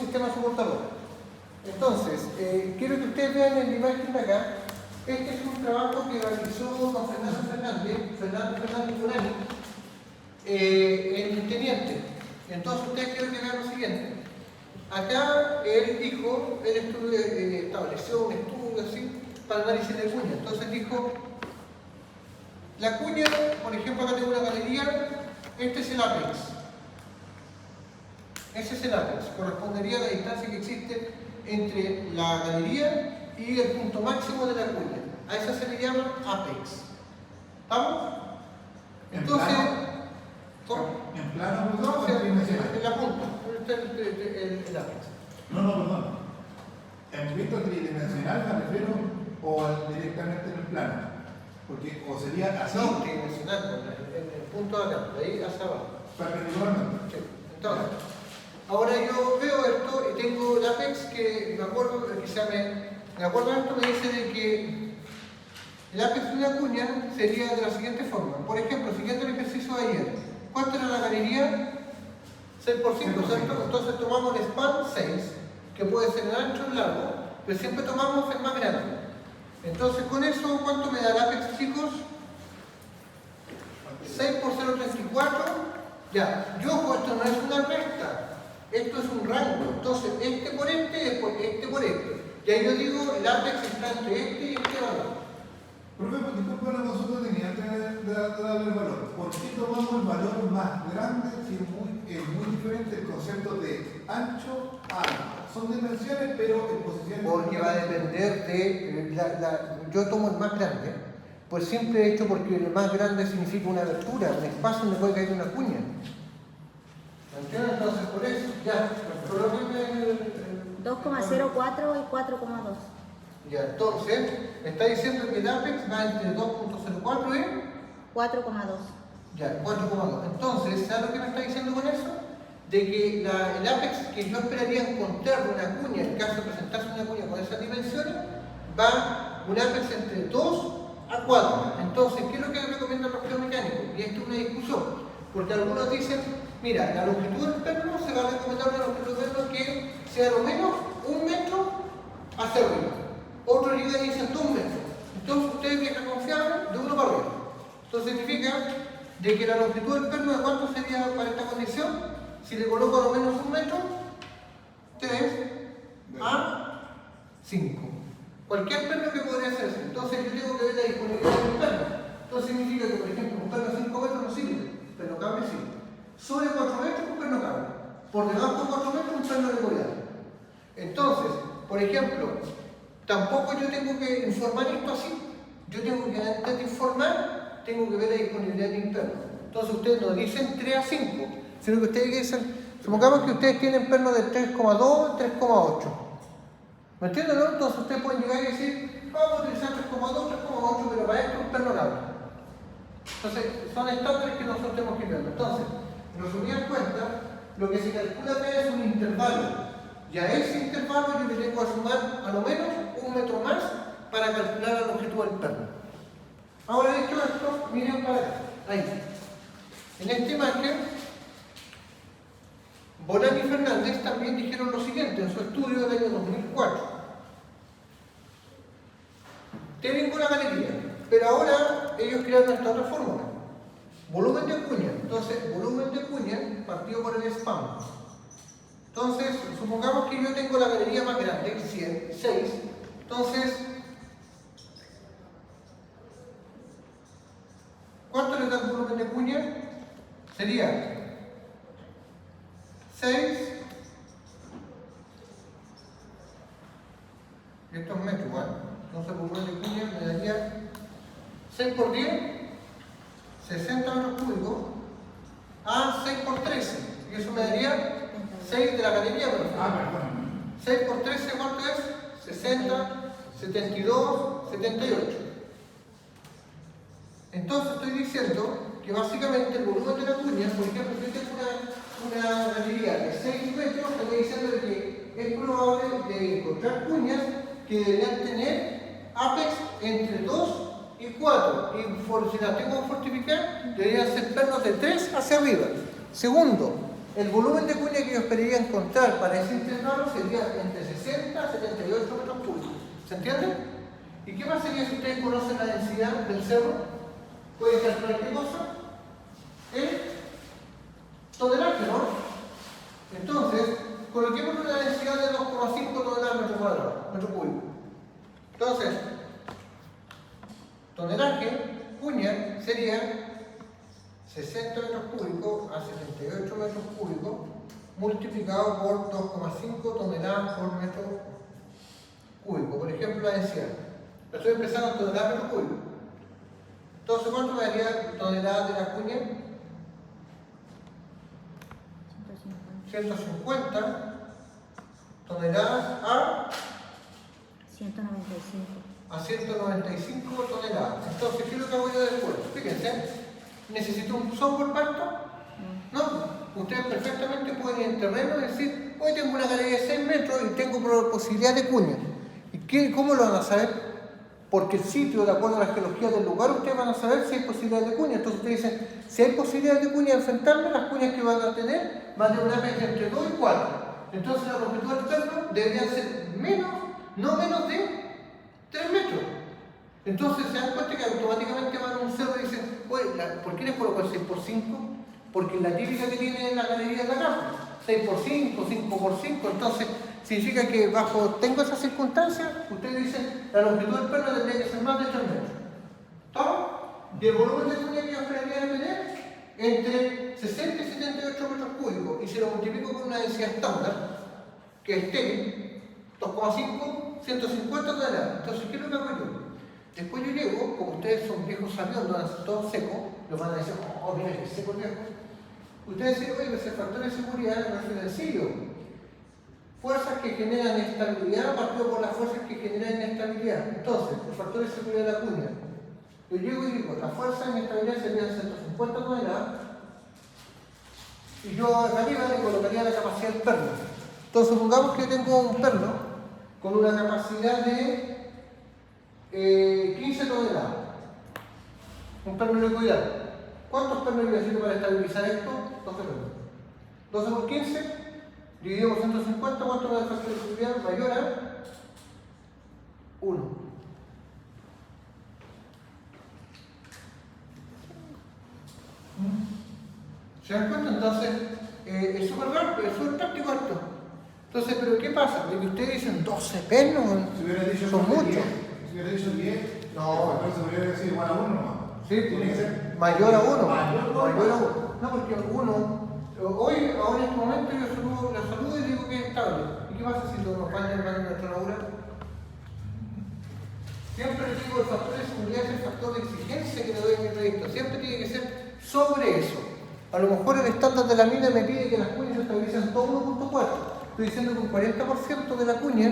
sistema soportador. Entonces, quiero que ustedes vean en la imagen de acá. Este es un trabajo que realizó don Fernando Fernández Morani, en Teniente. Entonces, ustedes quiero que vean lo siguiente. Acá él dijo, estableció un estudio así para análisis de cuña. Entonces dijo, la cuña, por ejemplo, acá tengo una galería, este es el apex. Ese es el apex, correspondería a la distancia que existe entre la galería y el punto máximo de la cuña. A esa se le llama apex. ¿Estamos? Entonces, ¿en plano? No, en la punta, el apex. No, perdón. ¿En visto tridimensional me refiero o directamente en el plano? Porque, o sería así. No, tridimensional, en el punto de acá, de ahí hacia abajo. Perpendicularmente. Sí. Entonces, ahora yo veo esto y tengo el apex que me acuerdo a esto me dice de que el apex de una cuña sería de la siguiente forma. Por ejemplo, siguiendo el ejercicio de ayer, ¿cuánto era la galería? 6 por 5, ¿cierto? Entonces tomamos el span 6, que puede ser el ancho o el largo, pero siempre tomamos el más grande. Entonces, con eso, ¿cuánto me da el apex, chicos? 6 por 0,34. Ya, yo ojo, esto no es una recta, esto es un rango. Entonces, este por este, este por este. Y ahí yo digo, el apex está entre este y este valor. Profe, disculpa la consulta tenía antes de darle el valor. ¿Por qué tomamos el valor más grande si es muy diferente el concepto de ancho a alto? Son dimensiones, pero en posiciones... Porque va a depender de... yo tomo el más grande, por simple hecho porque el más grande significa una abertura, un espacio donde puede caer una cuña. ¿Entiendes? Entonces, por eso, ya, colóquenme 2,04 y 4,2. Ya, entonces, me está diciendo que el apex va entre 2,04 y 4,2. ya, 4,2. Entonces, ¿sabes lo que me está diciendo con eso? De que el apex que yo esperaría encontrar de una cuña, en caso de presentarse una cuña con esas dimensiones, va un apex entre 2 a 4. Entonces, ¿qué es lo que recomiendan los geomecánicos? Y esto es una discusión, porque algunos dicen, mira, la longitud del perno se va a recomendar una longitud del perno que sea lo menos 1 metro hacia arriba. Otro nivel dicen 2 metros. Entonces ustedes viajan confiables de 1 para arriba. Esto significa de que la longitud del perno, ¿de cuánto sería para esta condición? Si le coloco a lo menos 1 metro, 3 a 5. Cualquier perno que podría hacerse. Entonces yo tengo que ver la disponibilidad del perno. Entonces significa que, por ejemplo, un perno de 5 metros no sirve, perno cable sí. Sobre 4 metros, un perno cable. Por debajo de 4 metros, un perno de. Entonces, por ejemplo, tampoco yo tengo que informar esto así. Yo tengo que, antes de informar, tengo que ver la disponibilidad de interno. Entonces ustedes no dicen 3 a 5, sino que ustedes dicen, supongamos que ustedes tienen perno de 3,2, 3,8. ¿Me entienden, no? Entonces ustedes pueden llegar y decir, vamos a utilizar 3,2, 3,8, pero para esto es un perno cable. Entonces, son estándares que nosotros tenemos que ver. Entonces, en resumidas cuentas, lo que se calcula acá es un intervalo. Y a ese intervalo yo le tengo que sumar a lo menos 1 metro más para calcular la longitud del perno. Ahora dicho esto, miren para acá. Ahí. En esta imagen, Bonani y Fernández también dijeron lo siguiente en su estudio del año 2004. Tienen una galería, pero ahora ellos crearon esta otra fórmula. Volumen de cuña. Entonces, volumen de cuña partido por el span. Entonces, supongamos que yo tengo la galería más grande, 6. Entonces, ¿cuánto le da el volumen de cuña? Sería 6. Esto es metro, ¿vale? Entonces, el volumen de cuña me daría 6 por 10, 60 metros cúbicos, a 6 por 13. Y eso me daría 6 de la galería, pero perdón. 6 por 13, ¿cuánto es? 60, 72, 78. Entonces estoy diciendo que básicamente el volumen de la cuña, por ejemplo, si yo tengo una galería de 6 metros, estoy diciendo que es probable de encontrar cuñas que deberían tener apex entre 2 y 4. Y si las tengo que fortificar, deberían ser pernos de 3 hacia arriba. Segundo, el volumen de cuña que yo esperaría encontrar para ese intervalo sería entre 60 a 78 metros cúbicos. ¿Se entiende? ¿Y qué pasaría si ustedes conocen la densidad del cerro? ¿Pueden calcular qué cosa? El tonelaje, ¿no? Entonces, coloquemos una densidad de 2,5 toneladas metro cuadrado, metro cúbico. Entonces, tonelaje, cuña, sería 60 metros cúbicos a 78 metros cúbicos multiplicado por 2,5 toneladas por metro cúbico. Por ejemplo, la densidad. Lo estoy empezando en toneladas metro cúbico. Entonces, ¿cuánto me daría toneladas de la cuña? 150 toneladas a 195. A 195 toneladas. Entonces, ¿qué es lo que hago yo después? Fíjense, ¿necesito un software para esto? No. Ustedes perfectamente pueden ir en terreno y decir, hoy tengo una galería de 6 metros y tengo posibilidad de cuña. ¿Y cómo lo van a saber? Porque el sitio, de acuerdo a la geología del lugar, ustedes van a saber si hay posibilidad de cuña. Entonces ustedes dicen, si hay posibilidad de cuña, enfrentarme, las cuñas que van a tener van a tener una media entre 2 y 4. Entonces la longitud del perno deberían ser no menos de 3 metros. Entonces se dan cuenta que automáticamente van a un cerro y dicen, oye, ¿por qué les coloco el 6x5? Porque la típica que tiene en la galería de acá, 6x5, 5x5, entonces significa que tengo esas circunstancias, ustedes dicen, la longitud del perno tendría que ser más de 3 metros. ¿Estamos? Y el volumen de cuña que yo esperaría tener entre 60 y 78 metros cúbicos, y si lo multiplico con una densidad estándar, que es T, 2,5, 150 toneladas. Entonces, ¿qué es lo que hago yo? Después yo llego, como ustedes son viejos sabiondos, van a ser todos secos, los van a decir, oh, mira que seco viejo. Ustedes dicen, oye, ese factor de seguridad no es sencillo. Fuerzas que generan estabilidad partido por las fuerzas que generan inestabilidad. Entonces, el factor de seguridad de la cuña. Yo llego y digo, las fuerzas de inestabilidad serían 150 toneladas, y yo arriba le colocaría la capacidad del perno. Entonces, supongamos que yo tengo un perno con una capacidad de 15 toneladas. Un perno de cuidado. ¿Cuántos pernos yo necesito para estabilizar esto? 12 pernos. 12 por 15, dividido por 150, ¿cuánto me da el factor de seguridad? Mayor a 1. ¿Se dan cuenta? Entonces, es súper rápido, es súper práctico esto. Entonces, ¿pero qué pasa? De que ustedes dicen 12 pernos, Si hubiera dicho son muchos. 10, si hubiera dicho 10, No. el factor de seguridad hubiera sido igual a 1 nomás. Sí, Tiene que ser mayor a 1. Mayor Mayor a 1. No, porque 1, hoy, ahora en este momento, yo la saludo y digo que es estable. ¿Y qué pasa si nos fallan en nuestra labura? Siempre les digo, el factor de seguridad es el factor de exigencia que le doy a mi proyecto. Siempre tiene que ser sobre eso. A lo mejor el estándar de la mina me pide que las cuñas se estabilicen todo 1.4. Estoy diciendo que un 40% de la cuña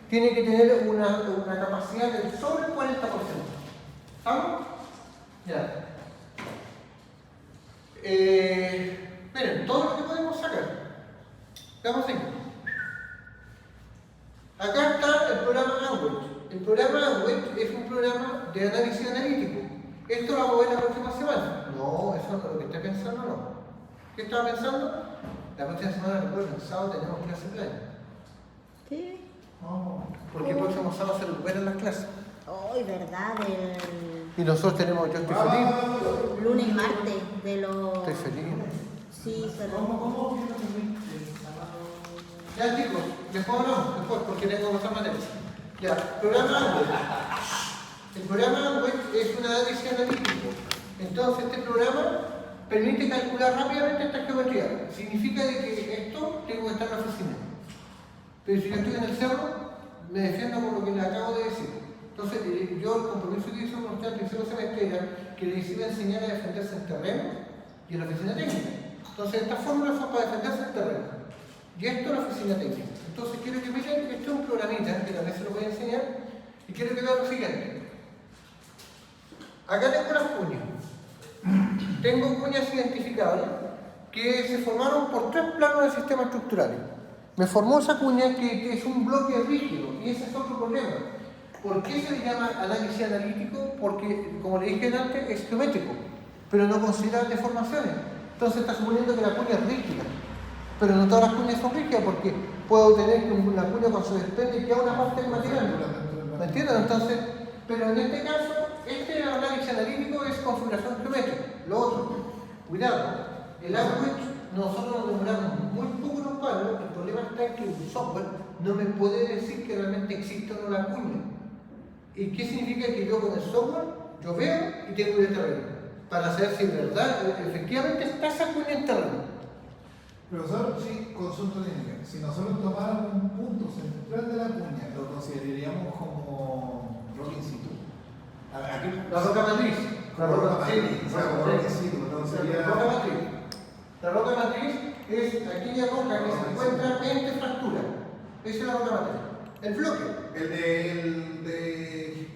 tiene que tener una capacidad del sobre el 40%. ¿Estamos? Ya. Miren, todo lo que podemos sacar. Veamos ahí. Acá está el programa ANWET. El programa ANWET es un programa de análisis analítico. ¿Esto lo vamos a ver la próxima semana? No, eso no es lo que está pensando, no. ¿Qué estaba pensando? La próxima semana, recuerden, el sábado tenemos clase plena. ¿Qué? Porque el próximo sábado se recuperan las clases. Hoy, ¿verdad? Y nosotros tenemos, yo estoy feliz. Lunes y martes de los... Estoy feliz. Sí, pero... ¿Cómo? Ya chicos, después hablamos, después, porque tengo que pasar materias. Ya, programa ANWET. El programa ANWET es un análisis analítico. Entonces este programa permite calcular rápidamente esta geometría. Significa de que esto tengo que estar en la oficina. Pero si yo estoy en el cerro, me defiendo por lo que les acabo de decir. Entonces yo el compromiso que hice con usted al principio del semestre era que les iba a enseñar a defenderse en terreno y en la oficina técnica. Entonces estas fórmulas son para defenderse en terreno. Y esto es la oficina técnica. Entonces quiero que miren que esto es un programita, que también se lo voy a enseñar, y quiero que vean lo siguiente. Acá tengo las cuñas. Tengo cuñas identificables que se formaron por 3 planos del sistema estructural. Me formó esa cuña que es un bloque rígido, y ese es otro problema. ¿Por qué se le llama análisis analítico? Porque, como le dije antes, es geométrico, pero no considera deformaciones. Entonces está suponiendo que la cuña es rígida. Pero no todas las cuñas son rígidas porque puedo tener que una cuña cuando se desprende y queda una parte del material. ¿Me entienden? Entonces, pero en este caso, este análisis analítico es configuración geométrica. Lo otro, cuidado, el average, nosotros nos demoramos muy poco en ocuparlo. El problema está en que un software no me puede decir que realmente existe o no la cuña. ¿Y qué significa? Que yo con el software, yo veo y tengo el terreno para saber si en verdad, efectivamente está esa cuña en terreno. Profesor, sí, consulta técnica. Si nosotros tomáramos un punto central de la cuña, ¿lo consideraríamos como rock in situ? Aquí, La roca matriz. La roca matriz, o sea, como rock in situ, no sería... La roca matriz. La roca matriz es aquella roca que se encuentra entre fracturas. Esa es la roca matriz. El bloque. El de...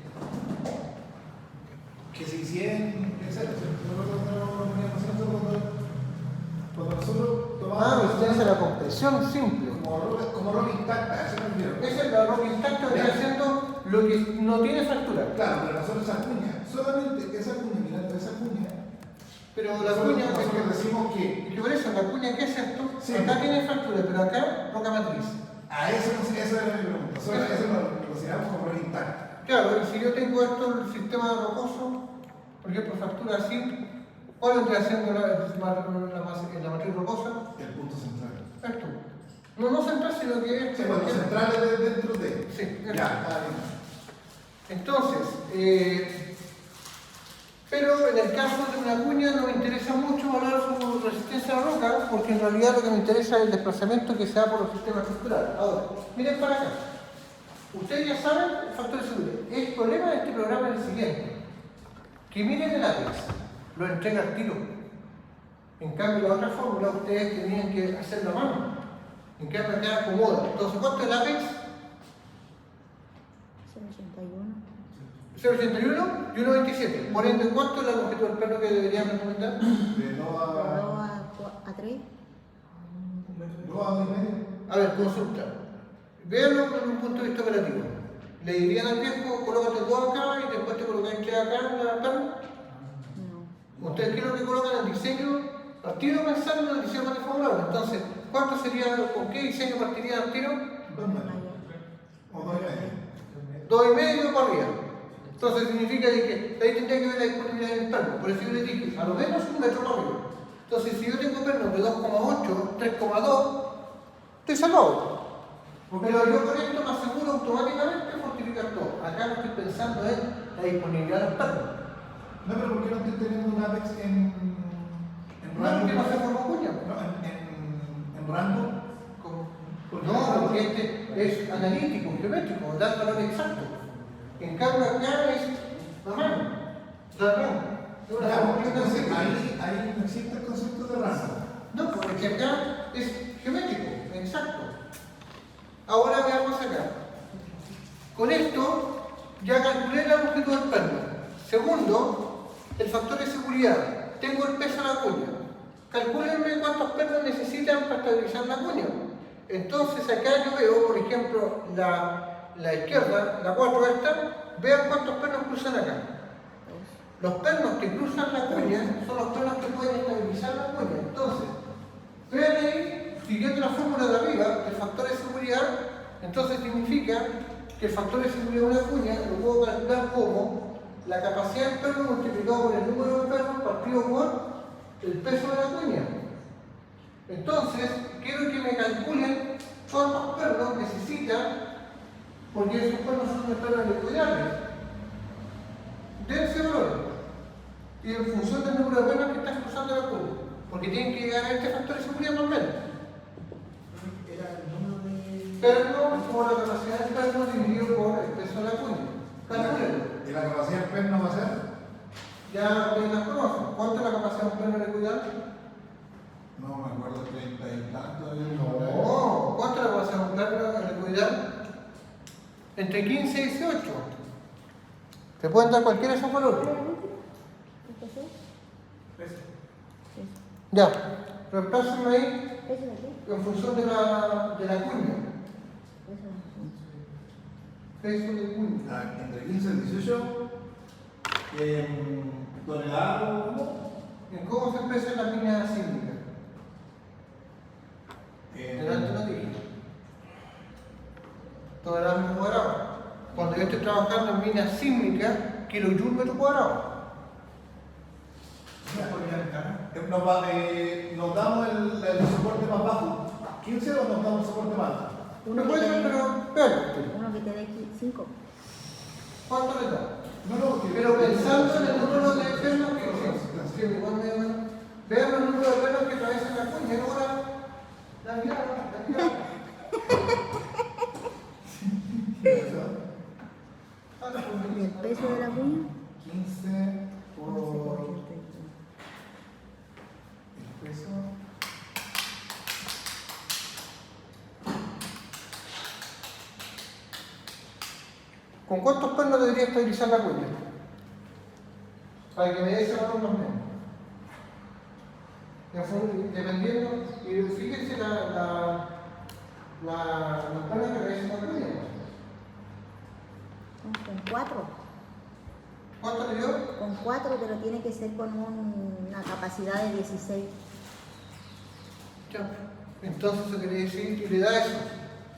que se hicieron, etc. Cuando nosotros tomamos... Usted hace la compresión simple. Como roca intacta, eso me refiero. Esa es la roca intacta que está haciendo lo que no tiene fractura. Claro, pero nosotros esa cuña, solamente esa cuña, mirando esa cuña. Pero la cuña, nosotros decimos que... y que por eso la cuña que es esto, Sí. acá tiene fractura, pero acá roca matriz. A eso era mi pregunta. Nosotros eso lo consideramos como roca intacta. Claro, y si yo tengo esto, el sistema rocoso, por ejemplo, fractura así, ¿cuál vendría siendo la matriz rocosa? El punto central. Esto. No central, sino que Sí, bueno, central es dentro de... Sí, ya, está bien. Entonces, pero en el caso de una cuña no me interesa mucho valorar su resistencia a la roca, porque en realidad lo que me interesa es el desplazamiento que se da por los sistemas estructurales. Ahora, miren para acá. Ustedes ya saben el factor de seguridad. El problema de este programa es el siguiente. Que miren el Apex, lo entrega al tiro. En cambio, la otra fórmula ustedes tenían que hacerlo a mano. En cambio, acá acomoda. Entonces, ¿cuánto es el Apex? 0,81 y 1,27. Por ende, ¿cuánto es la longitud del perno que deberían recomendar? De 2 a 3. 2 a 2,5. A ver, consulta. Véanlo desde un punto de vista operativo. ¿Le dirían al viejo, colócate 2 acá y después te colocáis 3 acá en la perna? No. Ustedes quieren que colocan el diseño, partido pensando en el diseño más favorable. Entonces, ¿cuánto sería, con qué diseño partiría al tiro? 2 metros. O 2,5. 2,5 para arriba. Entonces significa que ahí tendría que ver la disponibilidad del perno. Por eso yo les dije, a lo menos 1 metro para arriba. Entonces, si yo tengo pernos de 2,8, 3,2, estoy salvado. Pero yo con esto me aseguro automáticamente fortificar todo. Acá lo que estoy pensando es la disponibilidad del perno. No, pero ¿por qué no estoy teniendo un Apex en No, rango? porque no se forma cuña. No, en rango. No, porque este es analítico, geométrico, da el valor exacto. En cambio acá es la mano, da rango. Entonces, ahí no existe el concepto de rango. No, porque acá es geométrico, exacto. Ahora veamos acá. Con esto ya calculé la longitud del perno. Segundo, el factor de seguridad. Tengo el peso de la cuña. Calcúlenme cuántos pernos necesitan para estabilizar la cuña. Entonces acá yo veo, por ejemplo, la izquierda, la 4 esta, vean cuántos pernos cruzan acá. Los pernos que cruzan la cuña son los pernos que pueden estabilizar la cuña. Entonces, vean ahí, siguiendo la fórmula de arriba, el factor de seguridad, entonces significa que el factor de seguridad de una cuña lo puedo calcular como la capacidad del perno multiplicado por el número de pernos partido por el peso de la cuña. Entonces, quiero que me calculen cuántos pernos necesita, porque esos pernos son pernos liquidables. Dense valor. Y en función del número de pernos que estás cruzando la cuña. Porque tienen que llegar a este factor de seguridad más o menos. Era el número de... Perno por la capacidad del perno dividido por el peso de la cuña. Calculenlo. ¿Y la capacidad del perno va a ser? Ya ustedes las conocen. ¿Cuánto es la capacidad de un perno liquidable? No me acuerdo, 30 y tanto. No. ¿Cuánto es la capacidad de un perno liquidable? Entre 15 y 18. ¿Te pueden dar cualquiera de esos valores? Ya, reemplácenme ahí en función de la cuña. Peso de cuña. Entre 15 y 18. ¿Tonelada o no? ¿En cómo se expresa la línea sísmica? trabajando en minas sísmicas kilojoules metro cuadrado. Nos damos el soporte más bajo, 15 o nos damos el soporte más alto. Uno No que puede, te dé, pero uno que te dé 5. ¿cuánto le da? No, Pero pensando en el número de pernos que existen. Vean el número de pernos que atraviesan la cuña, y ahora la mirada. ¿Y el peso de la cuña? 15 No sé por por qué estoy- el peso. ¿Con cuántos pernos debería estabilizar la cuña? Para que me dé ese valor más o menos. Dependiendo, y fíjense los pernos que atraviesan la cuña. Con 4. ¿Cuánto le dio? Con 4, pero tiene que ser con una capacidad de 16. Ya. Entonces eso quiere decir que le da eso.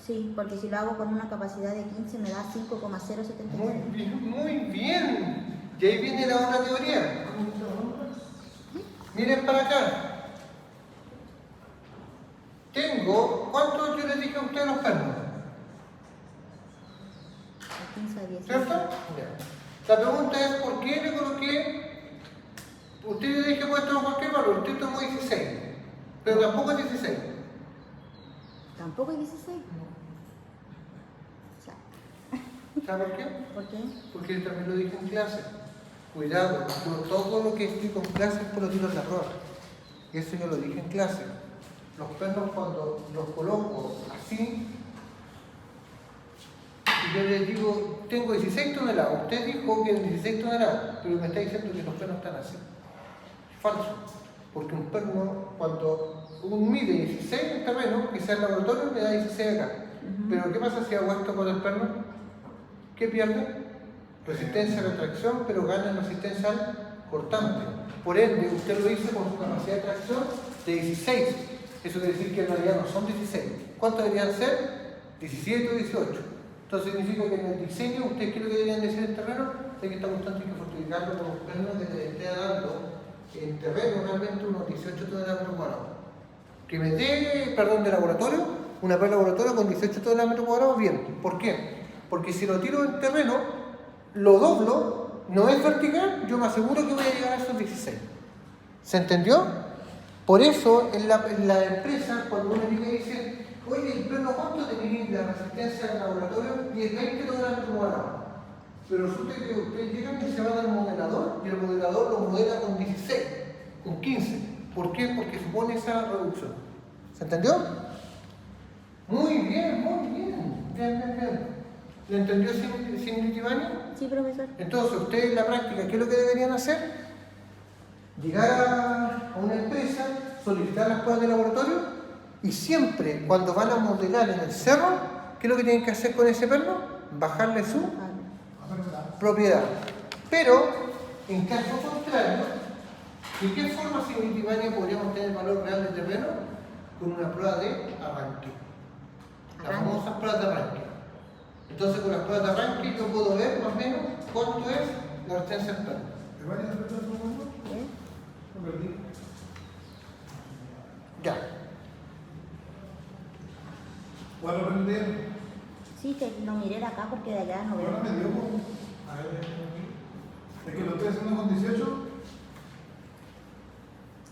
Sí, porque si lo hago con una capacidad de 15 me da 5,076. Muy bien, muy bien. Y ahí viene la otra teoría. Miren para acá. Tengo, ¿cuántos yo les dije a ustedes los pernos? De 15 a 16. ¿Cierto? Ya. La pregunta es, ¿por qué le coloqué? Usted le dije que puede tomar cualquier valor, usted tomó 16, pero tampoco es 16. ¿Tampoco es 16? O sea, ¿Sabe por qué? ¿por qué? Porque yo también lo dije en clase. Cuidado, yo todo lo que explico en clase es por los tiros de error. Y eso yo lo dije en clase. Los pernos cuando los coloco así, y yo les digo, tengo 16 toneladas. Usted dijo que eran 16 toneladas, pero me está diciendo que los pernos están así. Falso. Porque un perno, cuando un mide 16 en terreno, que sea el laboratorio, me da 16 acá. Pero ¿qué pasa si hago esto con el perno? ¿Qué pierde? Resistencia a la tracción, pero gana en resistencia al cortante. Por ende, usted lo hizo con su capacidad de tracción de 16. Eso quiere decir que en realidad no son 16. ¿Cuántos deberían ser? 17 o 18. Entonces significa que en el diseño, ustedes qué es lo que deberían decir en terreno, es que estamos tanto que fortificarlo con los pernos que le esté dando en terreno realmente unos 18 toneladas por cuadrado. Que me dé, perdón, de laboratorio, una perla de laboratorio con 18 toneladas metro cuadrado, bien. ¿Por qué? Porque si lo tiro en terreno, lo doblo, no es vertical, yo me aseguro que voy a llegar a esos 16. ¿Se entendió? Por eso en la empresa, cuando uno llega y dice, oye, el perno, ¿cuánto tenéis la resistencia del laboratorio? 10-20 toneladas metro cuadrado. Pero resulta que ustedes llegan y se van al modelador, y el modelador lo modela con 16, con 15. ¿Por qué? Porque supone esa reducción. ¿Se entendió? Muy bien, muy bien. Bien. ¿Lo entendió sin Ivania? Sí, profesor. Entonces, ustedes en la práctica, ¿qué es lo que deberían hacer? Llegar a una empresa, solicitar las pruebas de laboratorio y siempre, cuando van a modelar en el cerro, ¿qué es lo que tienen que hacer con ese perno? Bajarle su propiedad. Pero, en caso contrario, ¿de qué forma sin Ivania podríamos tener el valor real del terreno? Con una prueba de arranque. Las famosas pruebas de arranque. Entonces, con las pruebas de arranque yo puedo ver más o menos cuánto es la resistencia del perno. ¿Te van a hacer un momento? ¿Eh? No perdí. Ya. ¿Cuál aprendieron? Sí, que lo miré acá porque de allá no Ahora veo. me dio como. A ver, es que lo estoy haciendo con 18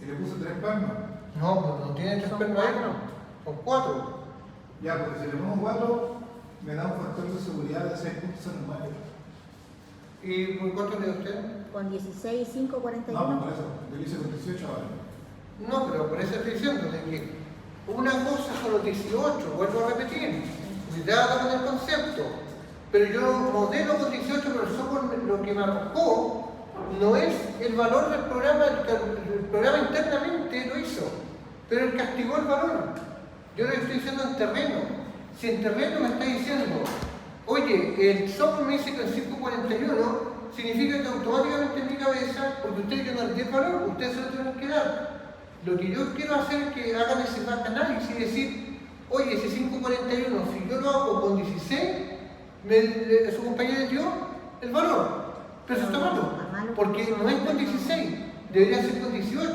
y le puse 3 pernos. No, pues no tiene 3 Son pernos ahí, 4. son 4. Ya, porque si le pongo 4, me da un factor de seguridad de 6.09. ¿Y por cuánto le dio usted? Con 16, 5, 41. No, por eso, yo lo hice con 18 ahora. No, pero por eso estoy diciendo de que una cosa son los 18, vuelvo a repetir, cuidado con el concepto. Pero yo modelo con 18, pero el software lo que me arrojó no es el valor del programa, el programa internamente lo hizo, pero él castigó el valor. Yo le estoy diciendo en terreno. Si en terreno me está diciendo, oye, el software me dice que el 541 significa que automáticamente en mi cabeza, porque ustedes que no le tienen valor, ustedes se lo tienen que dar. Lo que yo quiero hacer es que hagan ese back análisis y decir, oye, ese 541, si yo lo hago con 16, su compañero dio el valor, pero eso está malo, porque no es con 16, debería ser con 18,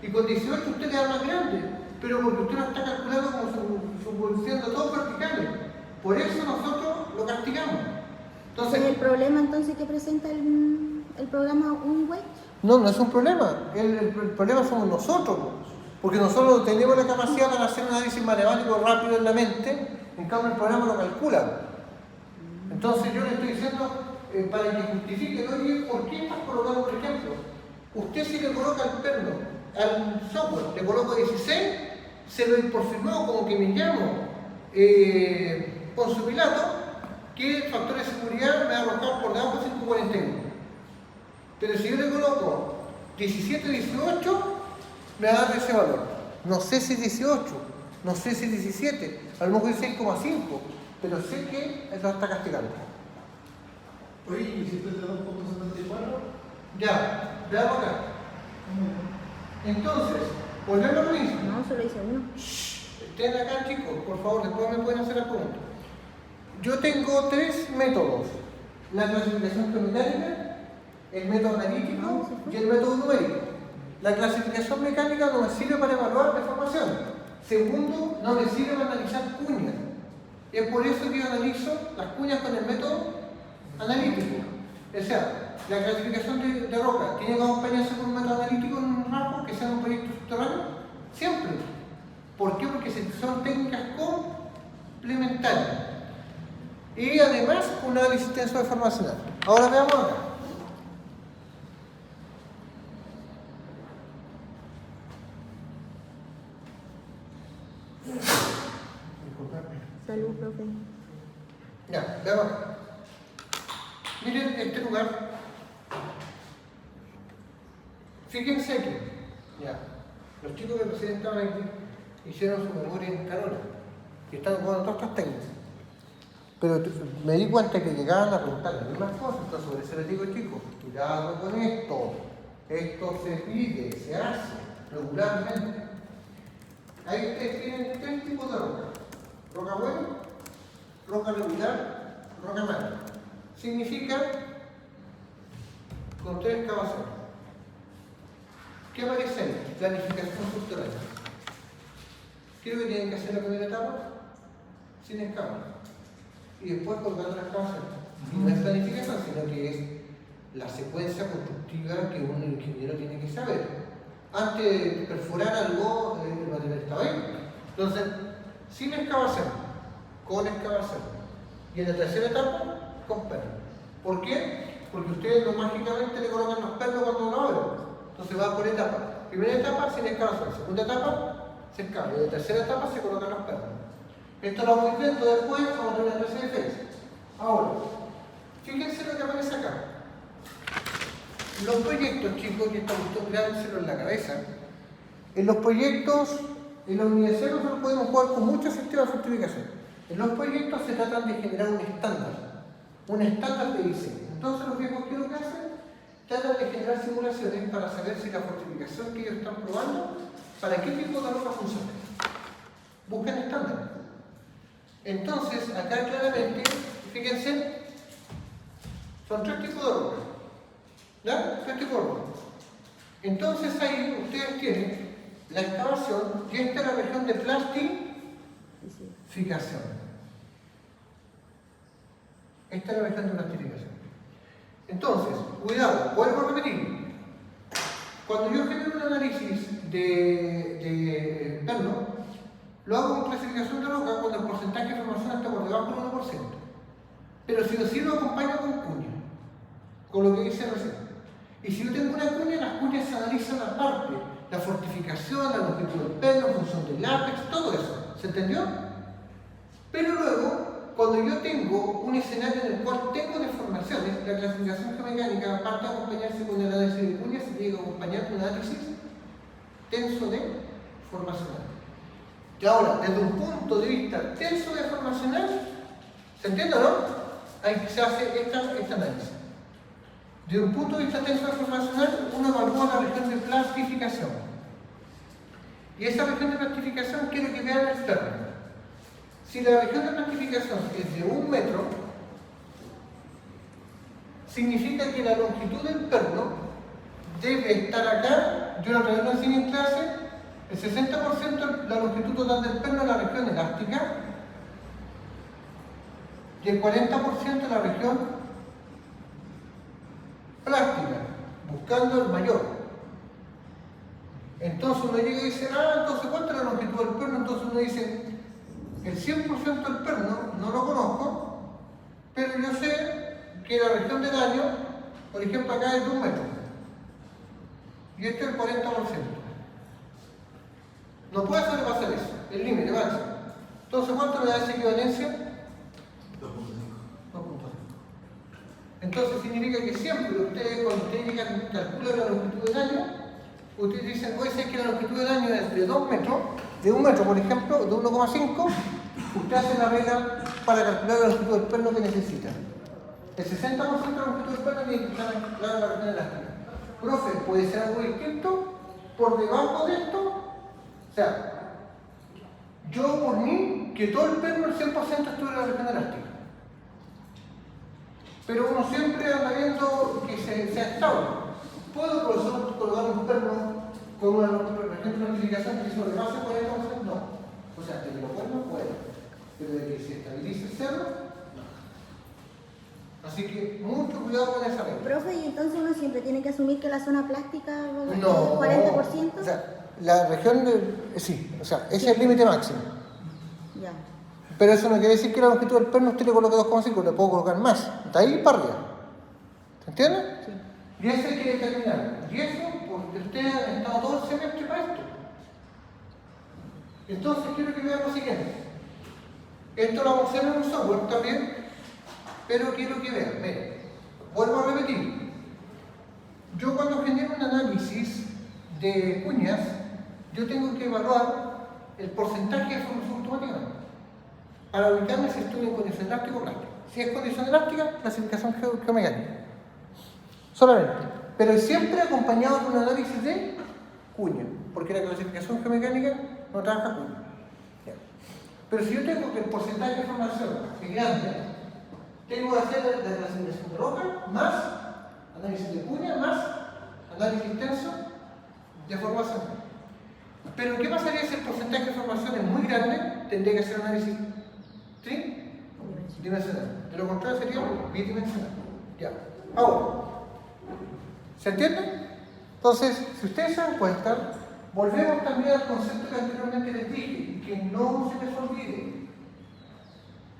y con 18 usted le da más grande, pero porque usted lo está calculando como siendo todos verticales, por eso nosotros lo castigamos. Entonces, ¿Y el problema entonces que presenta el programa UNWEI? no, no es un problema, el problema somos nosotros, porque nosotros tenemos la capacidad para hacer un análisis matemático rápido en la mente, en cambio el programa lo calcula. Entonces yo le estoy diciendo, para que justifique, oye, ¿por qué estás colocando, por ejemplo? Usted si le coloca el perno al software, le coloco 16, se lo informó como que me llamo Poncio Pilato, que el factor de seguridad me va a arrojar por debajo de 541. Pero si yo le coloco 17, 18, me va a dar ese valor. No sé si es 18, no sé si es 17, a lo mejor es 6,5, pero sé que eso está castigando. Oye, ¿y si usted te da 2.74? Ya, veamos acá. Entonces, volvemos a lo mismo. No, solo hice uno. Estén acá, chicos, por favor, después me pueden hacer las preguntas. Yo tengo 3 métodos: la clasificación geomecánica, el método analítico y el método numérico. La clasificación mecánica no me sirve para evaluar deformación. Segundo, no me sirve para analizar cuñas. Es por eso que yo analizo las cuñas con el método analítico. O sea, la clasificación de roca tiene que acompañarse con un método analítico en un rasgo que sea un proyecto subterráneo. Siempre. ¿Por qué? Porque son técnicas complementarias. Y además, un análisis tenso deformacional. Ahora veamos acá. Salud, profe. Ya, veamos acá. Miren este lugar. Fíjense aquí. Ya. Los chicos que recién estaban aquí hicieron su memoria en Carola y están jugando todas estas técnicas. Pero me di cuenta que llegaban a preguntar las mismas cosas, entonces por eso les digo, chicos, cuidado con esto. Esto se pide, se hace regularmente. Ahí ustedes tienen 3 tipos de roca: roca buena, roca regular, roca mala. Significa con 3 excavaciones. ¿Qué aparece ahí? Planificación subterránea. ¿Qué es lo que tienen que hacer en la primera etapa? Sin excavar. Y después colgando las excavaciones. Y no es planificación, sino que es la secuencia constructiva que un ingeniero tiene que saber. Antes de perforar algo, el material estaba ahí. Entonces, sin excavación, con excavación. Y en la tercera etapa, con perno. ¿Por qué? Porque ustedes no mágicamente le colocan los pernos cuando lo abren. Entonces va por etapas. Primera etapa, sin excavación. Segunda etapa, se excava. Y en la tercera etapa se colocan los pernos. Esto lo vamos viendo después, vamos a ver la tercera diferencia. Ahora, fíjense lo que aparece acá. Los proyectos, chicos, y esta cuestión grábenselo en la cabeza. En los proyectos, en la universidad nosotros podemos jugar con muchos sistemas de fortificación. En los proyectos se tratan de generar un estándar de diseño. Entonces los viejos, ¿qué es lo que hacen? Tratan de generar simulaciones para saber si la fortificación que ellos están probando, para qué tipo de roca funciona. Buscan estándares. Entonces, acá claramente, fíjense, son 3 tipos de roca. ¿Ya? 3 tipos de roca. Entonces ahí ustedes tienen la excavación, y esta es la región de plastificación. Esta es la región de plastificación. Entonces, cuidado, vuelvo a repetir. Cuando yo genero un análisis de perno, lo hago con clasificación de roca cuando el porcentaje de formación está por debajo del 1%. Pero si lo acompaño con cuña, con lo que dice recién. Y si yo tengo una cuña, las cuñas se analizan aparte. La fortificación, la longitud del perno, en función del látex, todo eso. ¿Se entendió? Pero luego, cuando yo tengo un escenario en el cual tengo deformaciones, la clasificación geomecánica, aparte de acompañarse con el análisis de cuñas, se tiene que acompañar con un análisis tenso de formacional. Y ahora, desde un punto de vista tenso deformacional, ¿se entiende o no? Ahí se hace este análisis. Desde un punto de vista tenso deformacional, uno evalúa la región de plastificación. Y esa región de plastificación quiero que vean el perno. Si la región de plastificación es de 1 metro, significa que la longitud del perno debe estar acá. Yo la otra vez lo enseñé en clase, el 60% de la longitud total del perno en la región elástica y el 40% en la región plástica, buscando el mayor. Entonces uno llega y dice, entonces ¿cuánto es la longitud del perno? Entonces uno dice, el 100% del perno no lo conozco, pero yo sé que la región de daño, por ejemplo, acá es de 1 metro. Y este es el 40%. No puede sobrepasar eso, el límite máximo. Entonces, ¿cuánto me da esa equivalencia? 2.5. Entonces significa que siempre ustedes, cuando ustedes calculan la longitud de daño, ustedes dicen, oye, si es que la longitud de daño es de 2 metros, de 1 metro, por ejemplo, de 1,5, usted hace la regla para calcular la longitud del perno que necesita. El 60% de la longitud del perno tiene que estar calculada en la región elástica. Profe, puede ser algo distinto por debajo de esto. O sea, yo por mí, que todo el perno, el 100% estuviera en la región elástica. Pero uno siempre anda viendo que sea estable. ¿Puedo, profesor, colocar un perno con una notificación que sobrepase 40%? No. O sea, de que lo puedo, puede. Pero de que se estabilice el cerro, no. Así que mucho cuidado con esa regla. Profe, ¿y entonces uno siempre tiene que asumir que la zona plástica es No. 40%? O sea, la región de... Sí, o sea, ese es el límite máximo. Ya. Pero eso no quiere decir que la longitud del perno usted le coloque 2,5, le puedo colocar más. De ahí para arriba. ¿Se entiende? Sí. Y eso hay que determinar. Y eso porque usted ha estado todo el semestre para esto. Entonces quiero que vean lo siguiente. Esto lo vamos a hacer en un software también, pero quiero que vean. Miren, vuelvo a repetir. Yo cuando genero un análisis de cuñas, yo tengo que evaluar el porcentaje de formación automática para ubicarme si estoy en condición elástica o plástica. Si es condición elástica, clasificación geomecánica. Solamente. Pero siempre acompañado de un análisis de cuña, porque la clasificación geomecánica no trabaja cuña. Pero si yo tengo que el porcentaje de formación es grande, tengo que hacer la clasificación de roca, más análisis de cuña, más análisis tenso de formación. Pero ¿qué pasaría si el porcentaje de formación es muy grande? Tendría que hacer análisis tridimensional. De lo contrario sería bidimensional. Ya. Ahora, ¿se entiende? Entonces, si ustedes se dan cuenta, volvemos también al concepto que anteriormente les dije y que no se les olvide.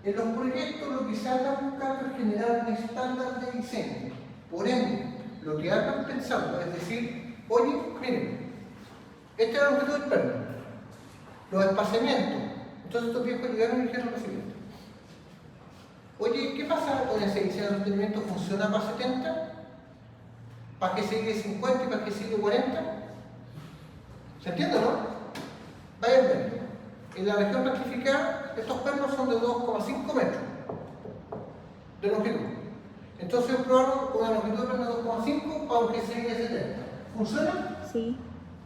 En los proyectos lo que se anda buscando es generar un estándar de diseño. Por ende, lo que andan pensando es decir, oye, miren, esta es la longitud del perno, los espaciamientos. Entonces estos viejos llegaron y dijeron lo siguiente. Oye, ¿qué pasa con ese diseño de mantenimiento? ¿Funciona para 70? ¿Para que sigue 50 y para que sigue 40? ¿Se entiende, no? Vayan viendo. En la región plastificada, estos pernos son de 2,5 metros de longitud. Entonces probaron con una longitud de perno de 2,5 aunque sigue 70. ¿Funciona? Sí.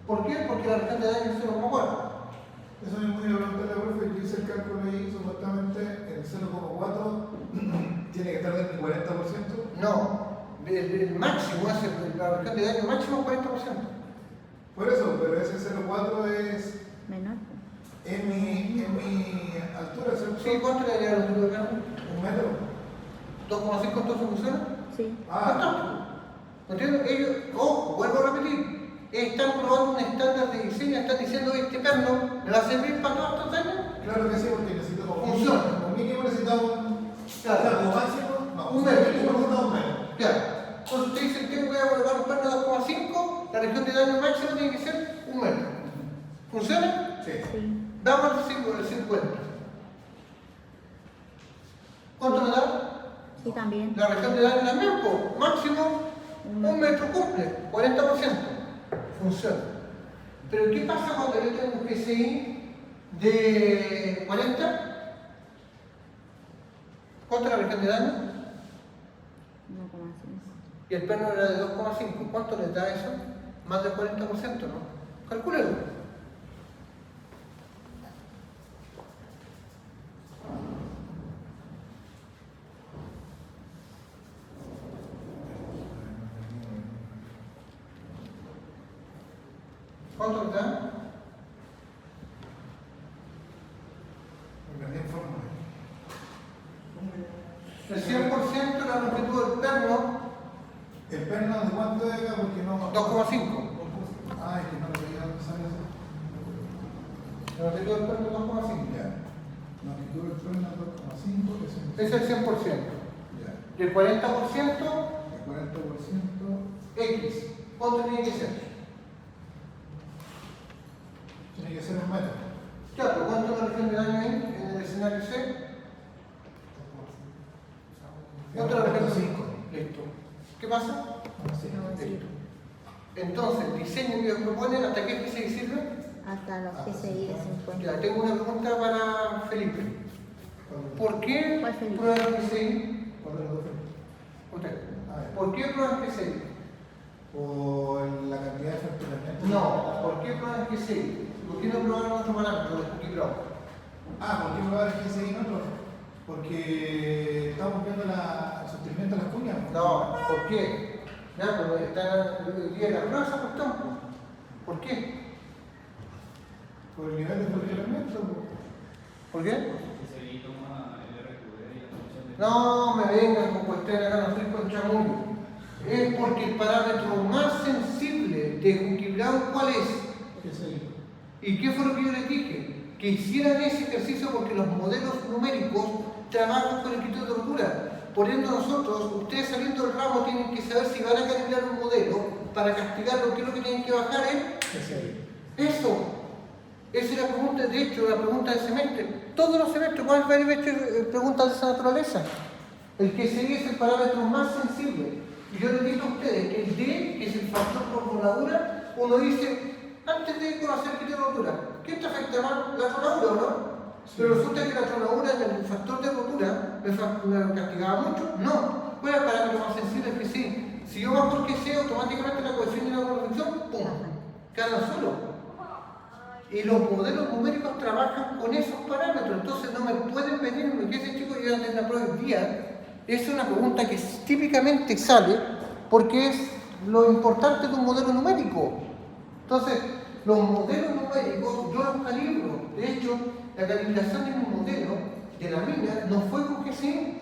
¿Por qué? Porque la región de daño es 0,4. Eso es muy preguntarle, profe. Yo hice el cálculo ahí, supuestamente el 0,4 tiene que estar del 40%. No, el máximo es la región de daño máximo es 40%. Por eso, pero ese 0,4 es Menor. en mi altura, ¿cierto? Sí, ¿cuánto le daría la longitud de perno? 1 metro. 2,5 entonces funciona. Sí. Fantástico. ¿Entiendes? Ellos, vuelvo a repetir, están probando un estándar de diseño, están diciendo este perno me va a servir para todos estos años. Claro que sí, porque necesito como Funciona. Como mínimo necesitamos Claro. como máximo, no, Un metro. mínimo necesitamos un metro. Claro. Entonces usted dice que voy a colocar un perno de 2,5, la región de daño máximo tiene que ser 1 metro. ¿Funciona? Sí. Sí. Damos el 50. ¿Cuánto me da? Sí, también. La región de daño también, pues, máximo 1 metro cumple, 40%. Funciona. Pero ¿qué pasa cuando yo tengo un PCI de 40? ¿Cuánto es la región de daño? 1,5. Y el perno era de 2,5. ¿Cuánto les da eso? Más del 40%, ¿no? Calcúlenlo. ¿Cuánto te da? Organizé fórmula. El 100% de la longitud del perno, ¿El perno de cuánto es acá? Porque no. 2,5. Ah, es que no lo veía pasar eso. La longitud del perno, 2,5. Ya. Longitud del perno 2,5 Es el 100%. Ya. Y el 40%, El 40%. X. ¿Cuánto tiene que ser? Tiene que ser un metro. Ya, pero ¿cuánto es la región de daño ahí en el escenario C? ¿Cuánto es la región de 5. Listo. ¿Qué pasa? No, sí. Listo. Entonces, el diseño que ellos proponen, ¿hasta qué PCI sirve? Hasta los GCI de 50. Ya, tengo una pregunta para Felipe. ¿Por qué ¿Cuál Felipe? prueban PCI? ¿Cuál de los dos? Usted. A ver. ¿Por qué prueban PCI? Por la cantidad de fracturamiento. No, ¿por qué prueban PCI? ¿Por qué no probaron otro parámetro de Cookie Pro? Ah, ¿por qué probar el GCI en otro? Porque estamos viendo el sostenimiento de las cuñas. No, ¿por qué? Ya, pues está el día de la prueba esa cuestión. ¿Por qué? Por el nivel de fracturamiento. ¿Por qué? No me vengan con cuestiones acá, no estoy con chamullo. Es porque el parámetro más sensible de Cookie Brown, ¿cuál es? GCI. ¿Y qué fue lo que yo les dije? Que hicieran ese ejercicio porque los modelos numéricos trabajan con el criterio de rotura. Por ende nosotros, ustedes saliendo del ramo tienen que saber si van a calibrar un modelo para castigarlo, qué es lo que tienen que bajar es eso. Esa es la pregunta, de hecho, la pregunta del semestre. Todos los semestres van a haber preguntas de esa naturaleza. El que sigue es el parámetro más sensible. Y yo les digo a ustedes que el D, que es el factor por voladura, uno dice, antes de conocer el criterio de rotura, ¿qué te afecta más? ¿La troladura o no? Pero resulta que la troladura en el factor de rotura me castigaba mucho. No. ¿Cuál es el parámetro más sensible? Que sí. Si yo bajo el que sea, automáticamente la cohesión y la corrección, ¡pum! Cada solo. Y los modelos numéricos trabajan con esos parámetros. Entonces no me pueden venir y me dicen, chicos, yo antes de la prueba del día. Es una pregunta que típicamente sale porque es lo importante de un modelo numérico. Entonces, los modelos numéricos yo los calibro. De hecho, la calibración de mi modelo de la mina no fue con GCI.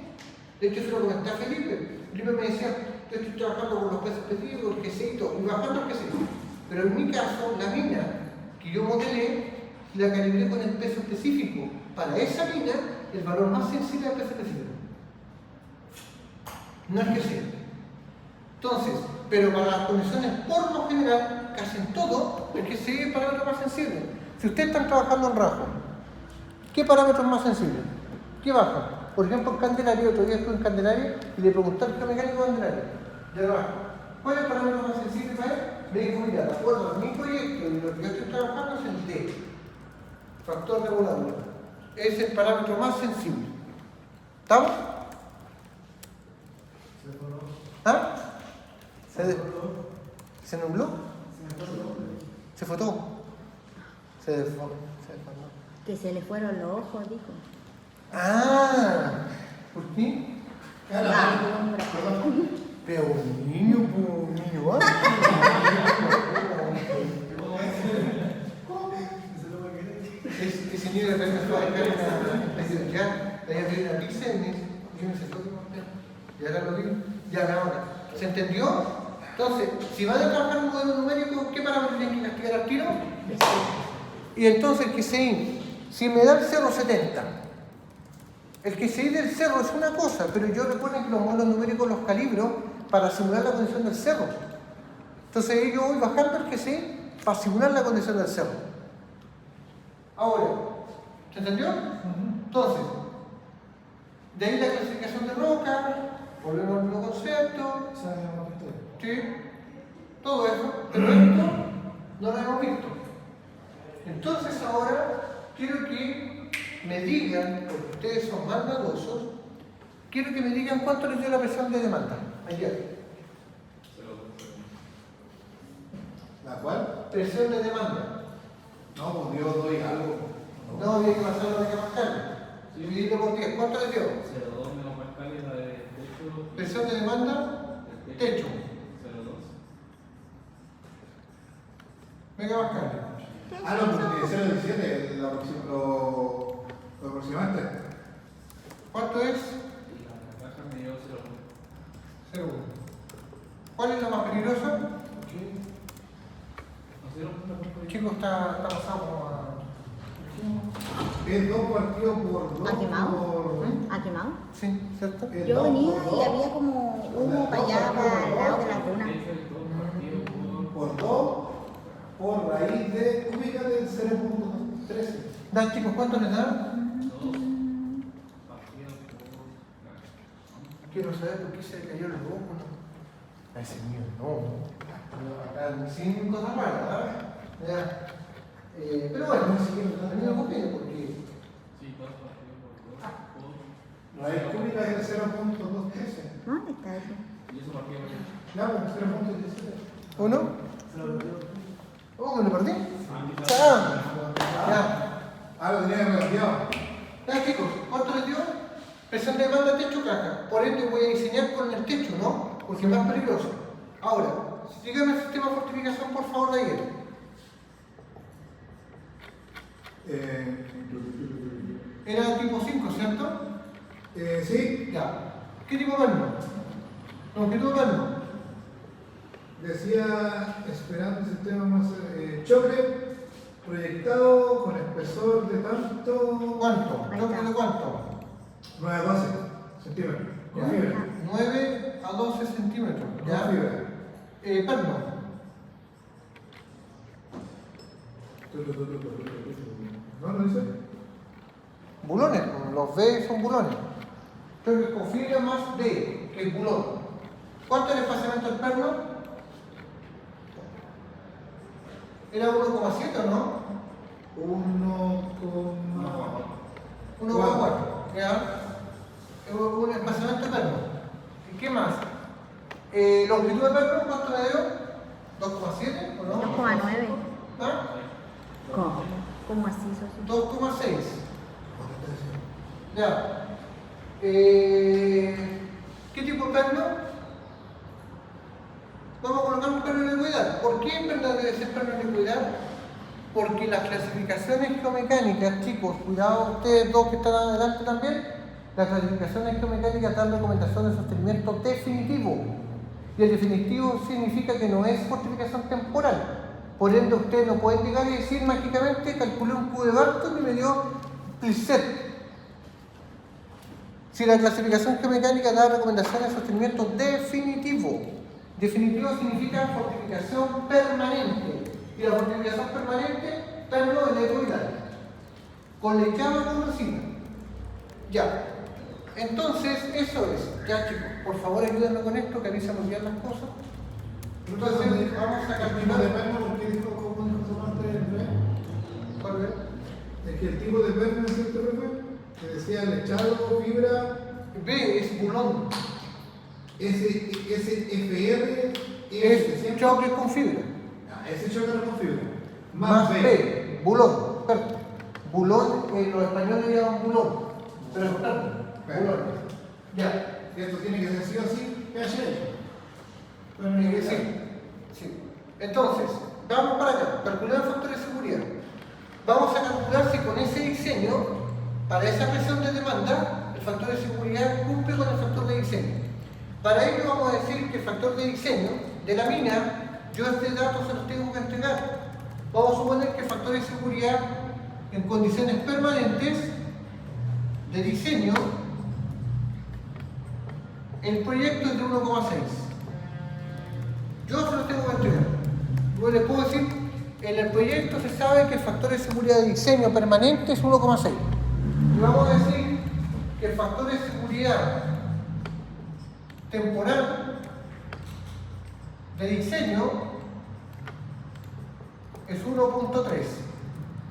De hecho, se lo comenté a Felipe. Felipe me decía, yo estoy trabajando con los pesos específicos, el GCI y todo, y bajando el GCI. Pero en mi caso, la mina que yo modelé, la calibré con el peso específico. Para esa mina, el valor más sensible es el peso específico. No es GCI. Entonces, pero para las condiciones por lo general, casi en todo, el GCI es el parámetro más sensible. Si ustedes están trabajando en rajo, ¿qué parámetro es más sensible? ¿Qué baja? Por ejemplo, en Candelaria, otro día estuve en Candelaria y le pregunté al geomecánico de Candelaria, de rajo, ¿cuál es el parámetro más sensible para él? Me dijo, mira, de acuerdo a mi proyecto y lo que yo estoy trabajando es el D, factor de voladura. Es el parámetro más sensible. ¿Estamos? ¿Ah? ¿Se nubló? ¿Se fue todo? Se deformó. Que se le fueron los ojos, dijo. Ah, ¿por qué? Perdón. Pero un niño, ese niño de repente fue a dejar una pizza y me sentó y ahora lo digo, ya ahora. ¿Se entendió? Entonces, si van a trabajar un modelo numérico, ¿qué parámetros tienen que castigar al tiro? Y entonces el GCI, si me da el 0,70, el GCI del cerro es una cosa, pero yo recuerden que los modelos numéricos los calibro para simular la condición del cerro. Entonces yo voy bajando el GCI para simular la condición del cerro. Ahora, ¿se entendió? Entonces, de ahí la clasificación de roca, volvemos al mismo concepto, ¿sí? Todo eso, pero esto no lo hemos visto. Entonces ahora quiero que me digan, porque ustedes son maldadosos, quiero que me digan cuánto les dio la presión de demanda ayer. ¿La cual? Presión de demanda. No, pues Dios doy algo. No, había que pasarlo de pascales. Dividirlo por 10. ¿Cuánto les dio? 0,2 megapascales la de techo. Presión de demanda, techo. 0,2. megapascales. Ah, no, porque 0,17 lo aproximaste. ¿Cuánto es? La caja me dio 0,1. 0,1. ¿Cuál es la más peligrosa? No, 0,1. Chico, está pasado como a... Es 2 partidos por 2 ¿Ha quemado? por... ¿Ha quemado? Sí, ¿cierto? es Yo 2 venía por y 2 había como humo para allá, para el lado de la duna. por 2 por raíz de cúbica de 0,13. Dan, chicos, ¿cuánto les da? Quiero saber por qué se le cayó el ojo, ¿no? A ese mío, no. Acá sin cosas raras, ¿verdad? Ya. Pero bueno, ni siquiera también lo conviene porque... Sí, 2 partidos por 2 Raíz cúbica es de 0,213. ¿Dónde está eso? y eso partido por 2. Claro, 0,17. ¿Uno? ¿Oh, me lo perdí? Ya. Ah, lo tenía redondeado. Ya, chicos, ¿cuánto les dio? Presión de demanda, techo, caja. Por ende voy a diseñar con el techo, ¿no? Porque es más peligroso. Ahora, dígame el sistema de fortificación, por favor, de ayer. Era tipo 5, ¿cierto? Sí, Ya. ¿Qué tipo de perno? Longitud de perno. decía esperando sistema más choque proyectado con espesor de tanto ¿Cuánto? Ahí ¿Choque está. de cuánto? 9 a 12 centímetros. Con Ya. fibra. 9 a 12 centímetros. Con ¿Ya? fibra. Perno. ¿No lo dice? Bulones, los B son bulones. Entonces, con fibra más B, que es bulón. ¿Cuánto es el espaciamiento del perno? ¿Era 1,7 o no? 1,4. ¿Ya? Es un espaciamiento de perno. ¿Y qué más? ¿Longitud de perno cuánto me dio? ¿2,7 o no? 2,9. ¿Ah? Como macizo, así. 2,6. Ya. ¿Qué tipo de perno? Vamos a colocar un perno de iniquidad. ¿Por qué perno debe ser perno de iniquidad? Porque las clasificaciones geomecánicas, chicos, cuidado ustedes dos que están adelante también, las clasificaciones geomecánicas dan recomendación de sostenimiento definitivo. Y el definitivo significa que no es fortificación temporal. Por ende, ustedes no pueden llegar y decir mágicamente, calculé un cubo de Barton y me dio Plisset. Si la clasificación geomecánica da recomendaciones de sostenimiento definitivo. Definitivo significa fortificación permanente. Y la fortificación permanente, perno de letroidal. Con lechada o con resina. Ya. Entonces, eso es. Ya, chicos, por favor ayúdenme con esto, que a mí se me olvidan las cosas. Entonces, vamos a el tipo de calcular. perno, ¿por qué dijo cómo dijo Tomás antes el B? ¿Cuál es? Es que el tipo de perno es cierto, profe, que decía lechado, fibra, B es bulón. SFR, Es choque con fibra. ese choque con fibra. Más B, bulón. Perfecto. Bulón, los españoles le llaman bulón. Pero es perno. Bulón. Ya. Esto tiene que ser sí o sí PHL. Sí. Sí. Entonces, vamos para acá. Calcular el factor de seguridad. Vamos a calcular si con ese diseño, para esa presión de demanda, el factor de seguridad cumple con el factor de diseño. Para ello vamos a decir que el factor de diseño de la mina, yo este dato se los tengo que entregar. Vamos a suponer que el factor de seguridad en condiciones permanentes de diseño, el proyecto es de 1,6. Yo se los tengo que entregar. Yo les puedo decir, en el proyecto se sabe que el factor de seguridad de diseño permanente es 1,6. Y vamos a decir que el factor de seguridad temporal de diseño es 1,3.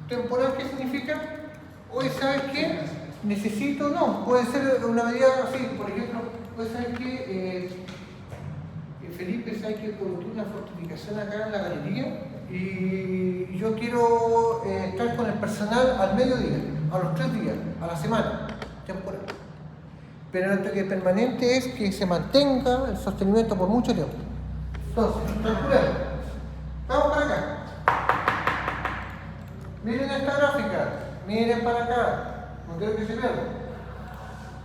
¿Temporal qué significa? Oye, ¿sabes qué? Necesito, no, puede ser una medida así, por ejemplo, puede ser que Felipe, ¿sabes que coloqué una fortificación acá en la galería? Y yo quiero estar con el personal al mediodía, a los 3 días, a la semana, temporal. Pero el que permanente es que se mantenga el sostenimiento por mucho tiempo. Entonces, calculemos. Vamos para acá. Miren esta gráfica, miren para acá, no quiero que se pierdan.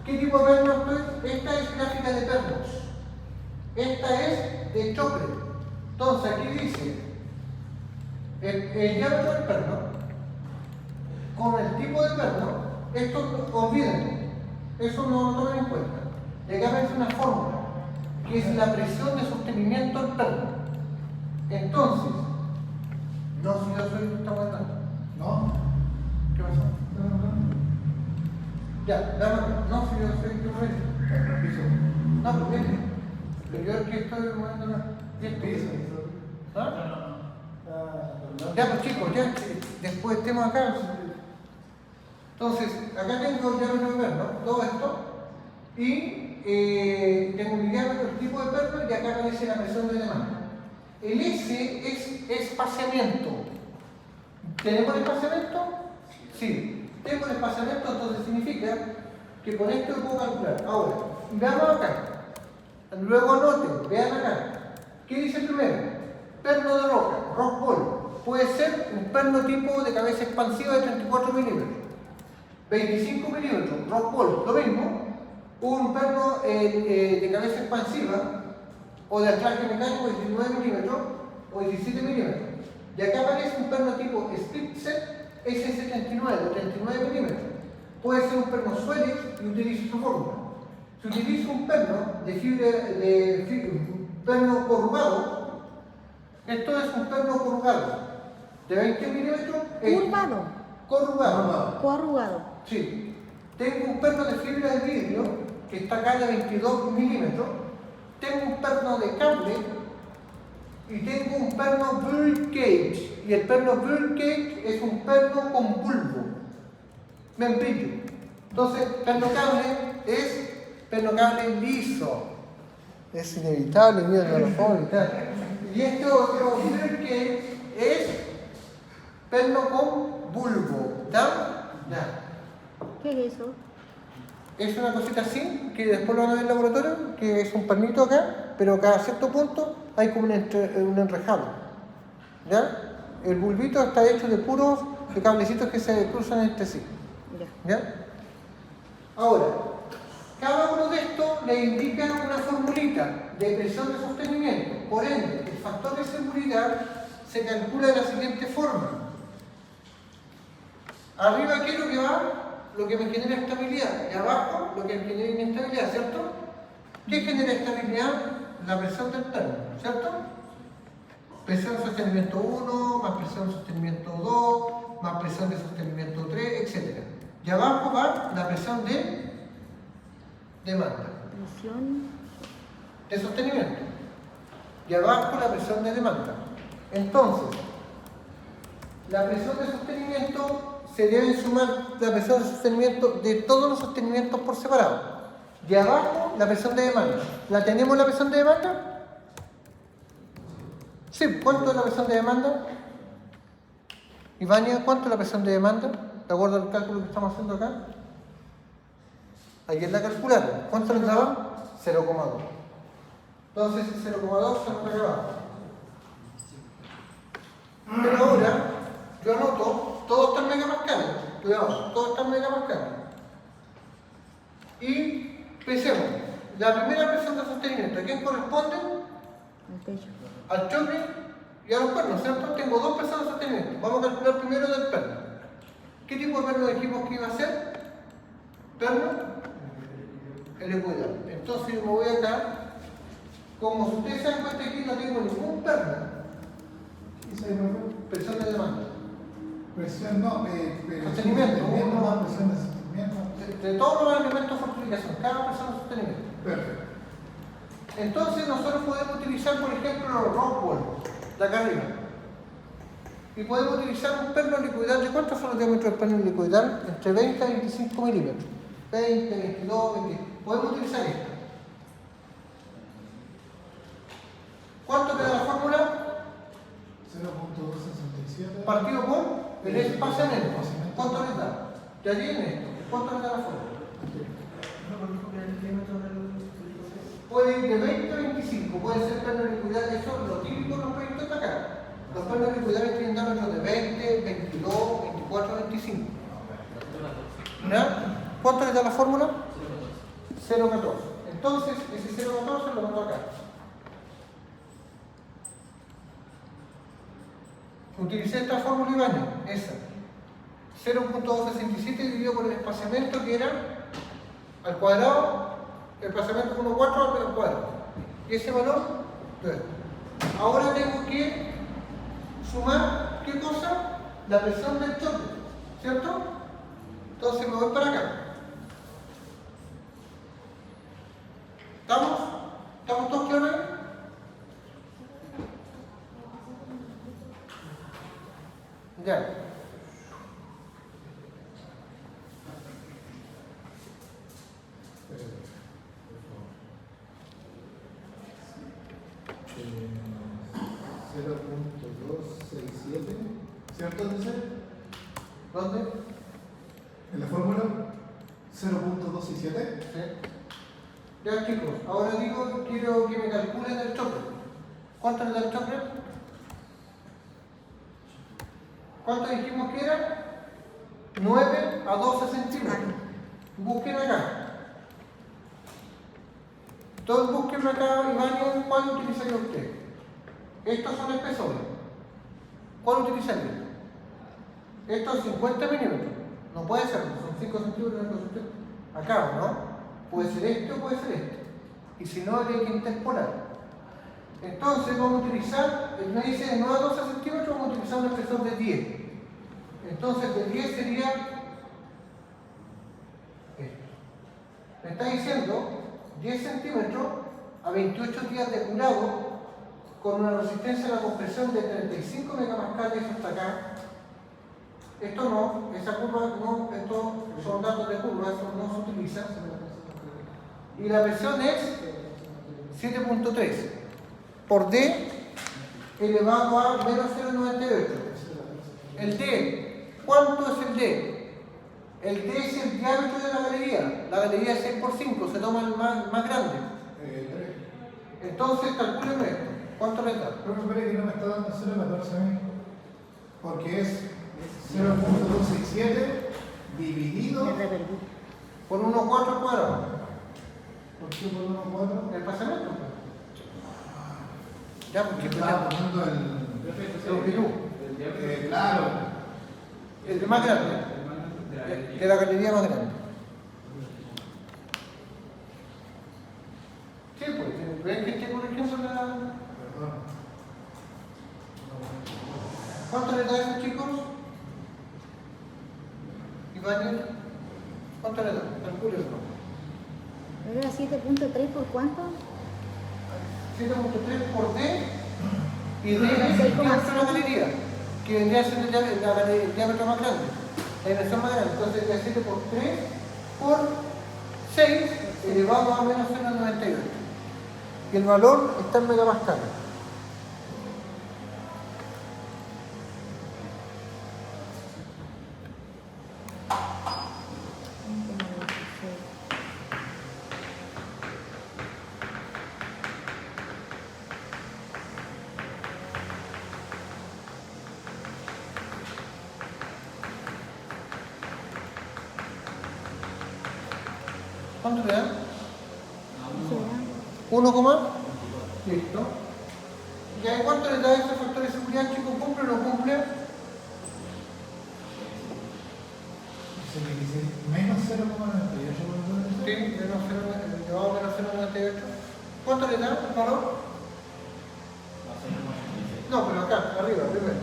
¿Qué tipo de perno estoy? Esta es gráfica de pernos. Esta es de choque. Entonces aquí dice el diámetro del perno con el tipo de perno. Esto olvídenlo, eso no lo tomen en cuenta. Y acá aparece una fórmula que es la presión de sostenimiento del perno. Entonces, no si yo soy esta buena. ¿No? ¿Qué pasó? Ya, dame, no si yo soy tu no, porque pero yo es que estoy moviendo ¿Ah? Ya pues chicos, ya después estemos acá. Entonces, acá tengo el diámetro de perno, todo esto, y tengo mi diámetro, el tipo de perno, y acá aparece la presión de demanda. El S es espaciamiento. ¿Tenemos el espaciamiento? Sí. Tengo el espaciamiento, entonces significa que con esto lo puedo calcular. Ahora, veamos acá. Luego anoten, vean acá. ¿Qué dice primero? Perno de roca, rock ball. Puede ser un perno tipo de cabeza expansiva de 34 milímetros. 25 milímetros, rock ball, lo mismo. Un perno de cabeza expansiva o de anclaje mecánico de 19 milímetros o 17 milímetros. Y acá aparece un perno tipo Spitzer S79 de 39 milímetros. Puede ser un perno Swedish y utilizo su fórmula. Si utilizo un perno de fibra un perno corrugado, esto es un perno corrugado de 20 milímetros. Curvado. Corrugado. Corrugado. Sí. Tengo un perno de fibra de vidrio que está acá de 22 milímetros. Tengo un perno de cable y tengo un perno bird cage. Y el perno bird cage es un perno con bulbo, membrillo. Entonces, perno cable es perno cable liso. Es inevitable, mira, no lo puedo evitar. Y este otro bird cage es perno con bulbo. ¿Ya? Ya. ¿Qué es eso? Es una cosita así, que después lo van a ver en el laboratorio, que es un pernito acá, pero cada cierto punto hay como un enrejado. ¿Ya? El bulbito está hecho de puros de cablecitos que se cruzan entre sí. ¿Ya? Ahora, cada uno de estos le indica una formulita de presión de sostenimiento. Por ende, el factor de seguridad se calcula de la siguiente forma. Arriba, ¿qué es lo que va? Lo que me genera estabilidad. Y abajo, lo que me genera inestabilidad, ¿cierto? ¿Qué genera estabilidad? La presión del perno, ¿cierto? Presión de sostenimiento 1, más presión de sostenimiento 2, más presión de sostenimiento 3, etc. Y abajo va la presión de demanda. Presión. De sostenimiento. Y abajo la presión de demanda. Entonces, la presión de sostenimiento se debe sumar la presión de sostenimiento de todos los sostenimientos por separado. Y abajo la presión de demanda. ¿La tenemos la presión de demanda? Sí, ¿cuánto es la presión de demanda? Ivania, ¿cuánto es la presión de demanda? ¿De acuerdo al cálculo que estamos haciendo acá? Ayer la calcularon. ¿Cuánto les daba? 0,2. Entonces, 0,2 se nos va abajo. Pero ahora, yo anoto, todo está en megapascales. Cuidado, todo está en megapascales. Y pensemos, la primera presión de sostenimiento, ¿a quién corresponde? El techo. Al choque y a los pernos, ¿cierto? Tengo dos presiones de sostenimiento. Vamos a calcular primero del perno. ¿Qué tipo de perno dijimos que iba a ser? Perno helicoidal. Entonces yo me voy acá. Como ustedes se dan cuenta aquí no tengo ningún perno. Presión de demanda. Presión, no, Sostenimiento. Más presión de sostenimiento. De todos los elementos de fortificación, cada persona de sostenimiento. Perfecto. Entonces nosotros podemos utilizar, por ejemplo, los rock wall de acá arriba. Y podemos utilizar un perno helicoidal. ¿De cuántos son los diámetros del perno helicoidal? Entre 20 a 25 milímetros. 20, 22, 20. Podemos utilizar esto. ¿Cuánto queda la fórmula? 0.267. Partido por el espaciamiento. ¿Cuánto les da? Ya tienen esto. ¿Cuánto les da la fórmula? Puede ir de 20 a 25, puede ser perno helicoidal, eso es lo típico de los proyectos de acá. Los pernos helicoidales tienen diámetros de 20, 22, 24. 425. ¿Ya? ¿Cuánto le da la fórmula? 0,14. Entonces, ese 0,14 lo mando acá. Utilicé esta fórmula Ibáñez, esa. 0.267 dividido por el espaciamiento que era al cuadrado, el espaciamiento 1,4 al cuadrado. Y ese valor, entonces, ahora tengo que sumar, ¿qué cosa? La presión del choque, ¿cierto? Entonces me voy para acá. ¿Estamos? ¿Estamos todos claros ahí? Ya. ¿Cierto, dice? ¿Dónde? En la fórmula 0.267. Sí. Ya chicos, ahora digo, quiero que me calculen el choque. ¿Cuánto le da el choque? ¿Cuánto dijimos que era? 9 a 12 centímetros. Busquen acá. Entonces busquen acá, Iván, ¿cuál utilizaría usted? Estos son espesores. ¿Cuál utilizaría? Estos 50 milímetros. No puede ser, son 5 centímetros, 5 centímetros. Acá, ¿no? Puede ser este o puede ser este. Y si no, hay que interpolar. Entonces vamos a utilizar, me dice de 9 a 12 centímetros, vamos a utilizar un espesor de 10. Entonces de 10 sería esto. Me está diciendo 10 centímetros a 28 días de curado con una resistencia a la compresión de 35 megapascales hasta acá. Esto no, esa curva no, estos son datos de curva, eso no se utiliza. Y la presión es 7.3 por D elevado a menos 0,98. El D, ¿cuánto es el D? El D es el diámetro de la galería. La galería es 6 por 5, se toma el más grande. Entonces, calcúlenme esto. ¿Cuánto le da? Pero me parece que no me está dando 0.14 a mí. Porque es 0.267 dividido Me reverví. Por 1,4 al cuadrado. ¿Por qué por 1.4? El pasamiento. Ya, porque Estaba poniendo el longitud. claro. El de más grande. De la galería más grande. Sí, pues, ¿ven que esté corrigiendo la...? Perdón. ¿Cuánto le da eso, chicos? Iván, ¿cuánto le da? Calcúlenlo. Era 7.3 por cuánto? 7.3 por D y D es el diámetro de la galería, que vendría a ser el diámetro más grande, la dimensión más grande. Entonces sería 7 por 3 por 6 elevado a menos 0,98. Y el valor está en megapascales. ¿Cuánto le da? 1, listo. ¿Y ahí cuánto le da ese factor de seguridad, chicos? ¿Cumple o no cumple? Menos 0.98. Sí, menos 0, elevado a menos 0,98. ¿Cuánto le da el valor? No, pero acá, arriba, primero.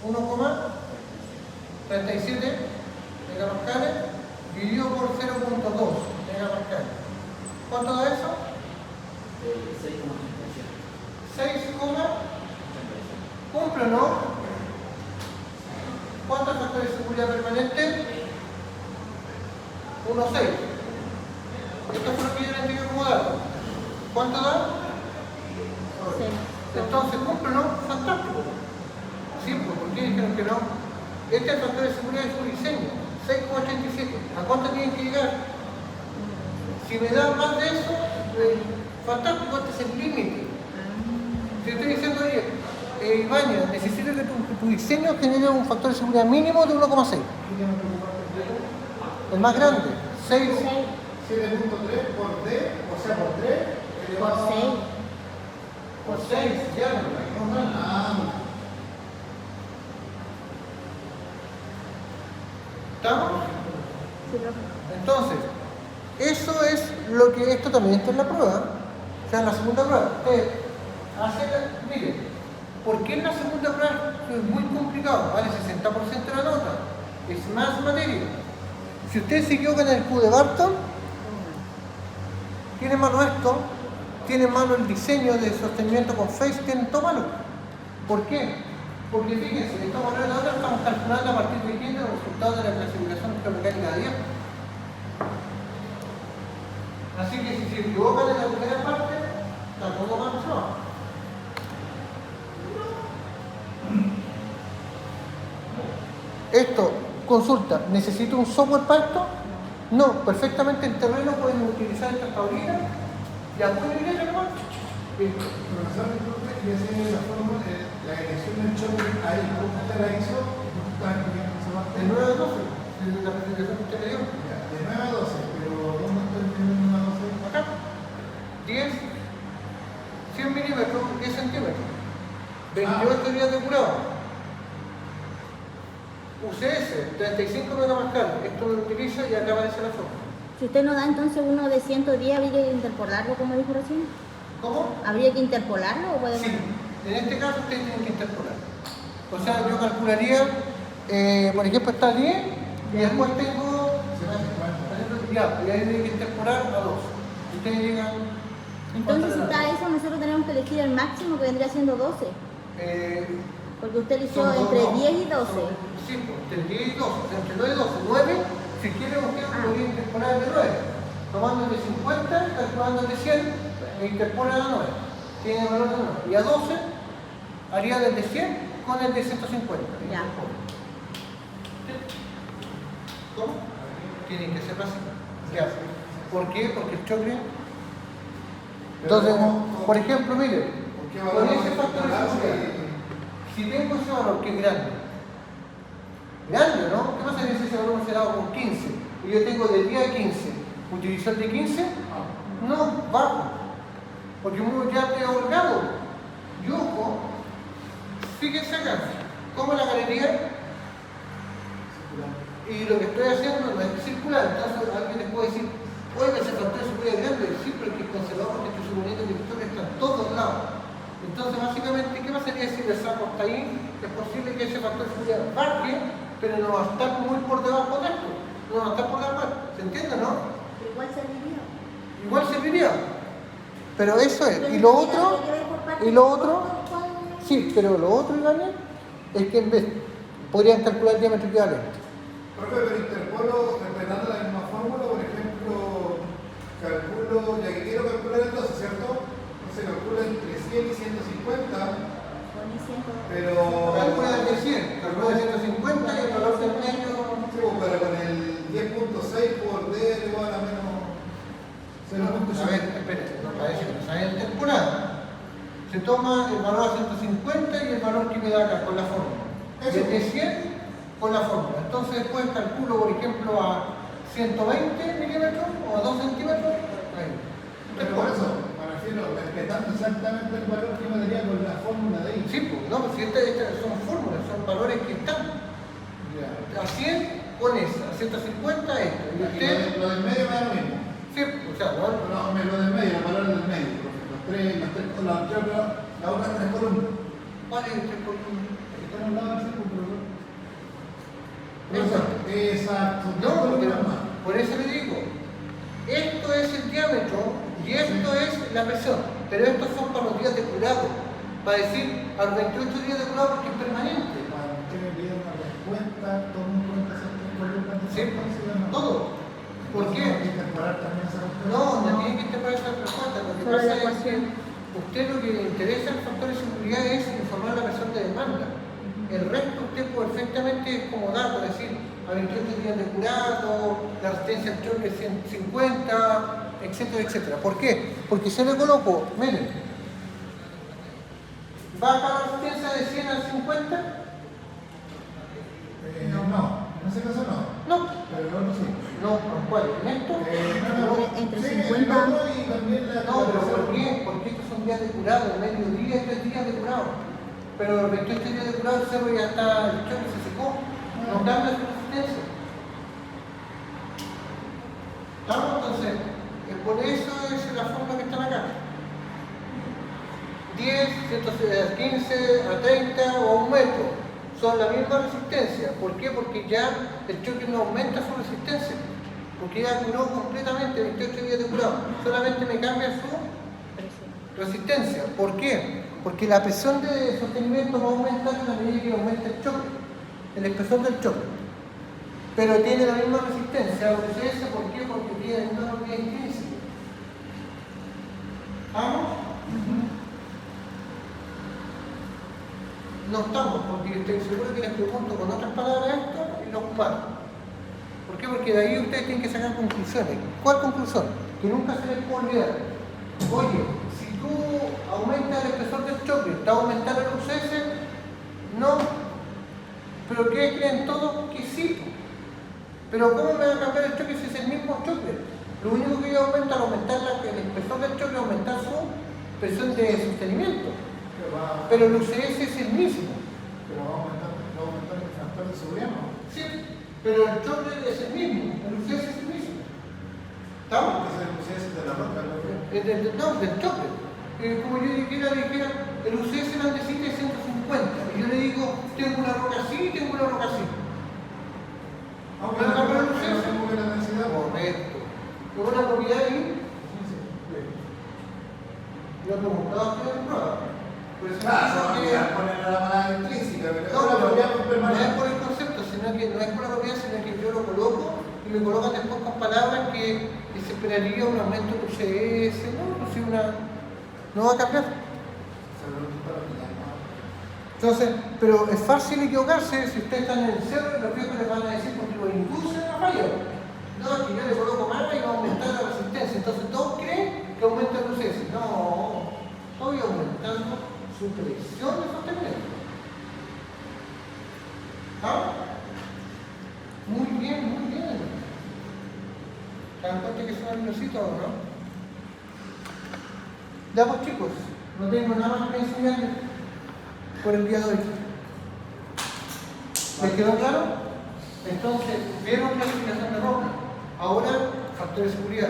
1,37 megapascales dividido por 0.2 megapascales. ¿Cuánto da eso? 6, ¿cumple o no? ¿Cuántos factores de seguridad permanente? 1,6. Esto fue lo que yo le entregué como dato. ¿Cuánto da? Entonces, ¿cumple o no? Fantástico. Sí, pues, ¿por qué dijeron que no? Este es el factor de seguridad de su diseño, 6,87. ¿A cuánto tienen que llegar? Si me da más de eso, fantástico, este es el límite. Te estoy diciendo, oye, Ibañez, necesito que tu diseño genere un factor de seguridad mínimo de 1,6. El más grande, 6. 7.3 por D, o sea, por 3 elevado Por 6. Por 6, ya. ¿Estamos? Sí, profe. Entonces, eso es lo que esto también está en la prueba. O sea, en la segunda prueba. Miren, ¿por qué en la segunda prueba es muy complicado? Vale 60% de la nota. Es más materia. Si usted se equivoca en el Q de Barton, tiene malo esto, tiene malo el diseño de sostenimiento con face, tiene todo malo. ¿Por qué? Porque fíjense, estamos hablando ahora, estamos calculando a partir de quién los resultados de la clasificación geomecánica de 10. Así que si se equivocan en la primera parte, está todo manchado. Esto, consulta, ¿necesito un software para esto? No, perfectamente en terreno pueden utilizar estas tablitas y apoyo y nomás. Profesor, disculpe, y esa es la forma, la elección del choque ahí, ¿cómo usted la hizo? De 9 a 12, en la presentación que usted le dio. De 9 a 12, pero ¿dónde está el de 9 a 12? Acá, 10, 100 milímetros, 10 centímetros, 28 días de curado. UCS, 35 megapascal, esto lo utiliza y acá aparece la forma. Si usted no da entonces uno de 110, ¿habría que interpolarlo como dijo recién? ¿Cómo? ¿Habría que interpolarlo o puede Sí, en este caso ustedes tienen que interpolar. O sea, yo calcularía, por ejemplo, está 10 y después tengo, ya, y ahí tienen que interpolar a 2. Ustedes llegan. Entonces, si está eso, nosotros tenemos que elegir el máximo que vendría siendo 12. Porque usted eligió Son entre dos, 10 y 12. Sí, pues, entre 10 y 12, o sea, entre 9 y 12. 9, si quieren ustedes podrían interpolar el de 9. Tomando el de 50, calculando el de 100, e interpolan a 9. Tiene el valor de 9. Y a 12, haría el de 100 con el de 150. Ya. ¿Cómo? Tienen que ser así. Ya. ¿Por qué? Porque el choque. Entonces, por ejemplo, mire, con ese factor de seguridad, si tengo ese valor que es grande, ¿no? ¿Qué pasa si ese valor se da con 15 y yo tengo del día 15? ¿Utilizo el de 15? No, bajo. Porque uno ya te ha holgado. Y ojo, fíjense acá, como la galería, y lo que estoy haciendo no es circular. Entonces alguien les puede decir, oiga, ese factor de seguridad es grande, sí, pero es que es conservador porque estoy suponiendo que el factor está en todos lados. Entonces, básicamente, ¿qué pasaría si el saco está ahí? Es posible que ese factor de seguridad baje, pero no va a estar muy por debajo de esto. No va a estar por debajo. ¿Se entiende, no? Igual serviría. Igual serviría. Pero eso es. Y lo otro, sí, pero lo otro, Iván, es que en vez, podrían calcular el diámetro equivalente. Profe, pero interpolo respetando la misma fórmula, por ejemplo, calculo, ya que quiero calcular el 12, ¿cierto? Se calcula entre 100 y 150, pero... Calcula el de 100, calcula el 150 y el valor del medio. Sí, pero con el 10.6 por D elevado a la menos 0.5. A ver, espérate, no parece que no sabe el temporal. Se toma el valor a 150 y el valor que me da acá con la fórmula. Desde 100 con la fórmula. Entonces después calculo, por ejemplo, a 120 milímetros o a 2 centímetros. Ahí. Pero por eso, me refiero, respetando exactamente el valor que me daría con la fórmula de ahí. Sí, pues no, pues si estas son fórmulas, son valores que están. Ya. A 100 con esa, a 150 esto. Y usted, Lo del medio me da lo mismo. sí, o sea, ¿no? No, lo del medio, el valor del medio, profe. Las otras tres columnas. Vale, usted por Están al lado del círculo, Exacto. Exacto. No, porque por eso le digo, esto es el diámetro y esto es la presión, pero estos son para los días de curado, para decir a los 28 días de curado porque es permanente. Para que me pida una respuesta, tome en cuenta esas tres columnas de Sí, esa todo. ¿Por qué? Hay que incorporar también esa respuesta. No, no tiene que interpretar esa respuesta. Lo que Solo pasa la es que ecuación. usted lo que le interesa el factor de seguridad es informar a la persona de demanda. El resto usted perfectamente es como dato, es decir, a 28 días de curado, la resistencia al choque es 150, etcétera, etcétera. ¿Por qué? Porque se le colocó, miren, baja la resistencia de 100 al 50? No, en ese caso no. No. Pero el otro sí. No, ¿cuál? ¿En esto? Entre Sí, 50. el otro y también la. No, pero ¿por qué? Porque estos son días de curado, mediodía, 3 días de curado. Pero los 28 días de curado el cerro ya está, el choque se secó, no cambia su resistencia. ¿Estamos? Entonces, por eso es la forma que están acá. 10, 115, a 30 o a 1 metro. Son la misma resistencia. ¿Por qué? Porque ya el choque no aumenta su resistencia. Porque ya curó completamente 28 días de curado. Solamente me cambia su resistencia. ¿Por qué? Porque la presión de sostenimiento va a aumentar a la medida que aumenta el choque, el espesor del choque. Pero tiene la misma resistencia. ¿Por qué? Porque tiene una propiedad intrínseca. ¿Vamos? No estamos, porque estoy seguro que les pregunto con otras palabras esto y los comparto. ¿Por qué? Porque de ahí ustedes tienen que sacar conclusiones. ¿Cuál conclusión? Que nunca se les puede olvidar. Oye, si tú aumentas el espesor del choque, ¿te va a aumentar el UCS? No. ¿Pero qué creen todos? Que sí. Pero ¿cómo me va a cambiar el choque si es el mismo choque? Lo único que yo aumento al aumentar el espesor del choque es aumentar su presión de sostenimiento. Pero el UCS es el mismo. Pero va a aumentar el factor de seguridad, ¿no? Sí, pero el choque es el mismo, el UCS es el mismo. ¿Estamos? Ese es el UCS de la roca, ¿no? No, del choque. Como yo dijera, el UCS la necesita de 150. Y yo le digo, tengo una roca así y tengo una roca así. Aunque no tengo la densidad. Correcto. ¿Con una propiedad ahí? Yo he preguntado que en prueba. Pero si Claro, que poner la manera intrínseca, pero no, la propiedad no es permanente. por el concepto, sino que no es por la propiedad, sino que yo lo coloco y me colocan después con palabras que se esperaría un aumento del UCS, no va a cambiar. Entonces, pero es fácil equivocarse si ustedes están en el cerro y los viejos les van a decir porque lo inducen a fallar. No, es que yo le coloco más y va a aumentar la resistencia. Entonces todos creen que aumenta el UCS. No, estoy aumentando su presión de sostenimiento. ¿Ah? Muy bien, muy bien. ¿Se dan cuenta que son nerviositos o no? Ya pues chicos, no tengo nada más que enseñarles por el día de hoy. ¿Les quedó claro? Entonces, vieron clasificación de roca. Ahora, factor de seguridad.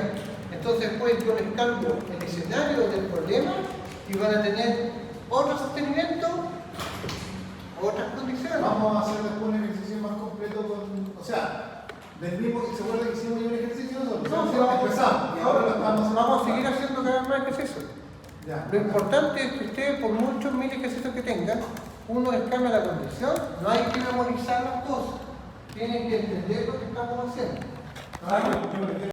Entonces, pues yo les cambio el escenario del problema y van a tener otro sostenimiento, otras condiciones. Vamos a hacer después un ejercicio más completo o sea, del mismo que se acuerda que hicimos un ejercicio nosotros. No, empezamos. Y ahora lo estamos vamos a seguir haciendo cada vez más ejercicios. Ya. Lo importante es que ustedes, por muchos mil ejercicios que tengan, uno les cambia la condición, no hay que memorizar las cosas, tienen que entender lo que estamos haciendo.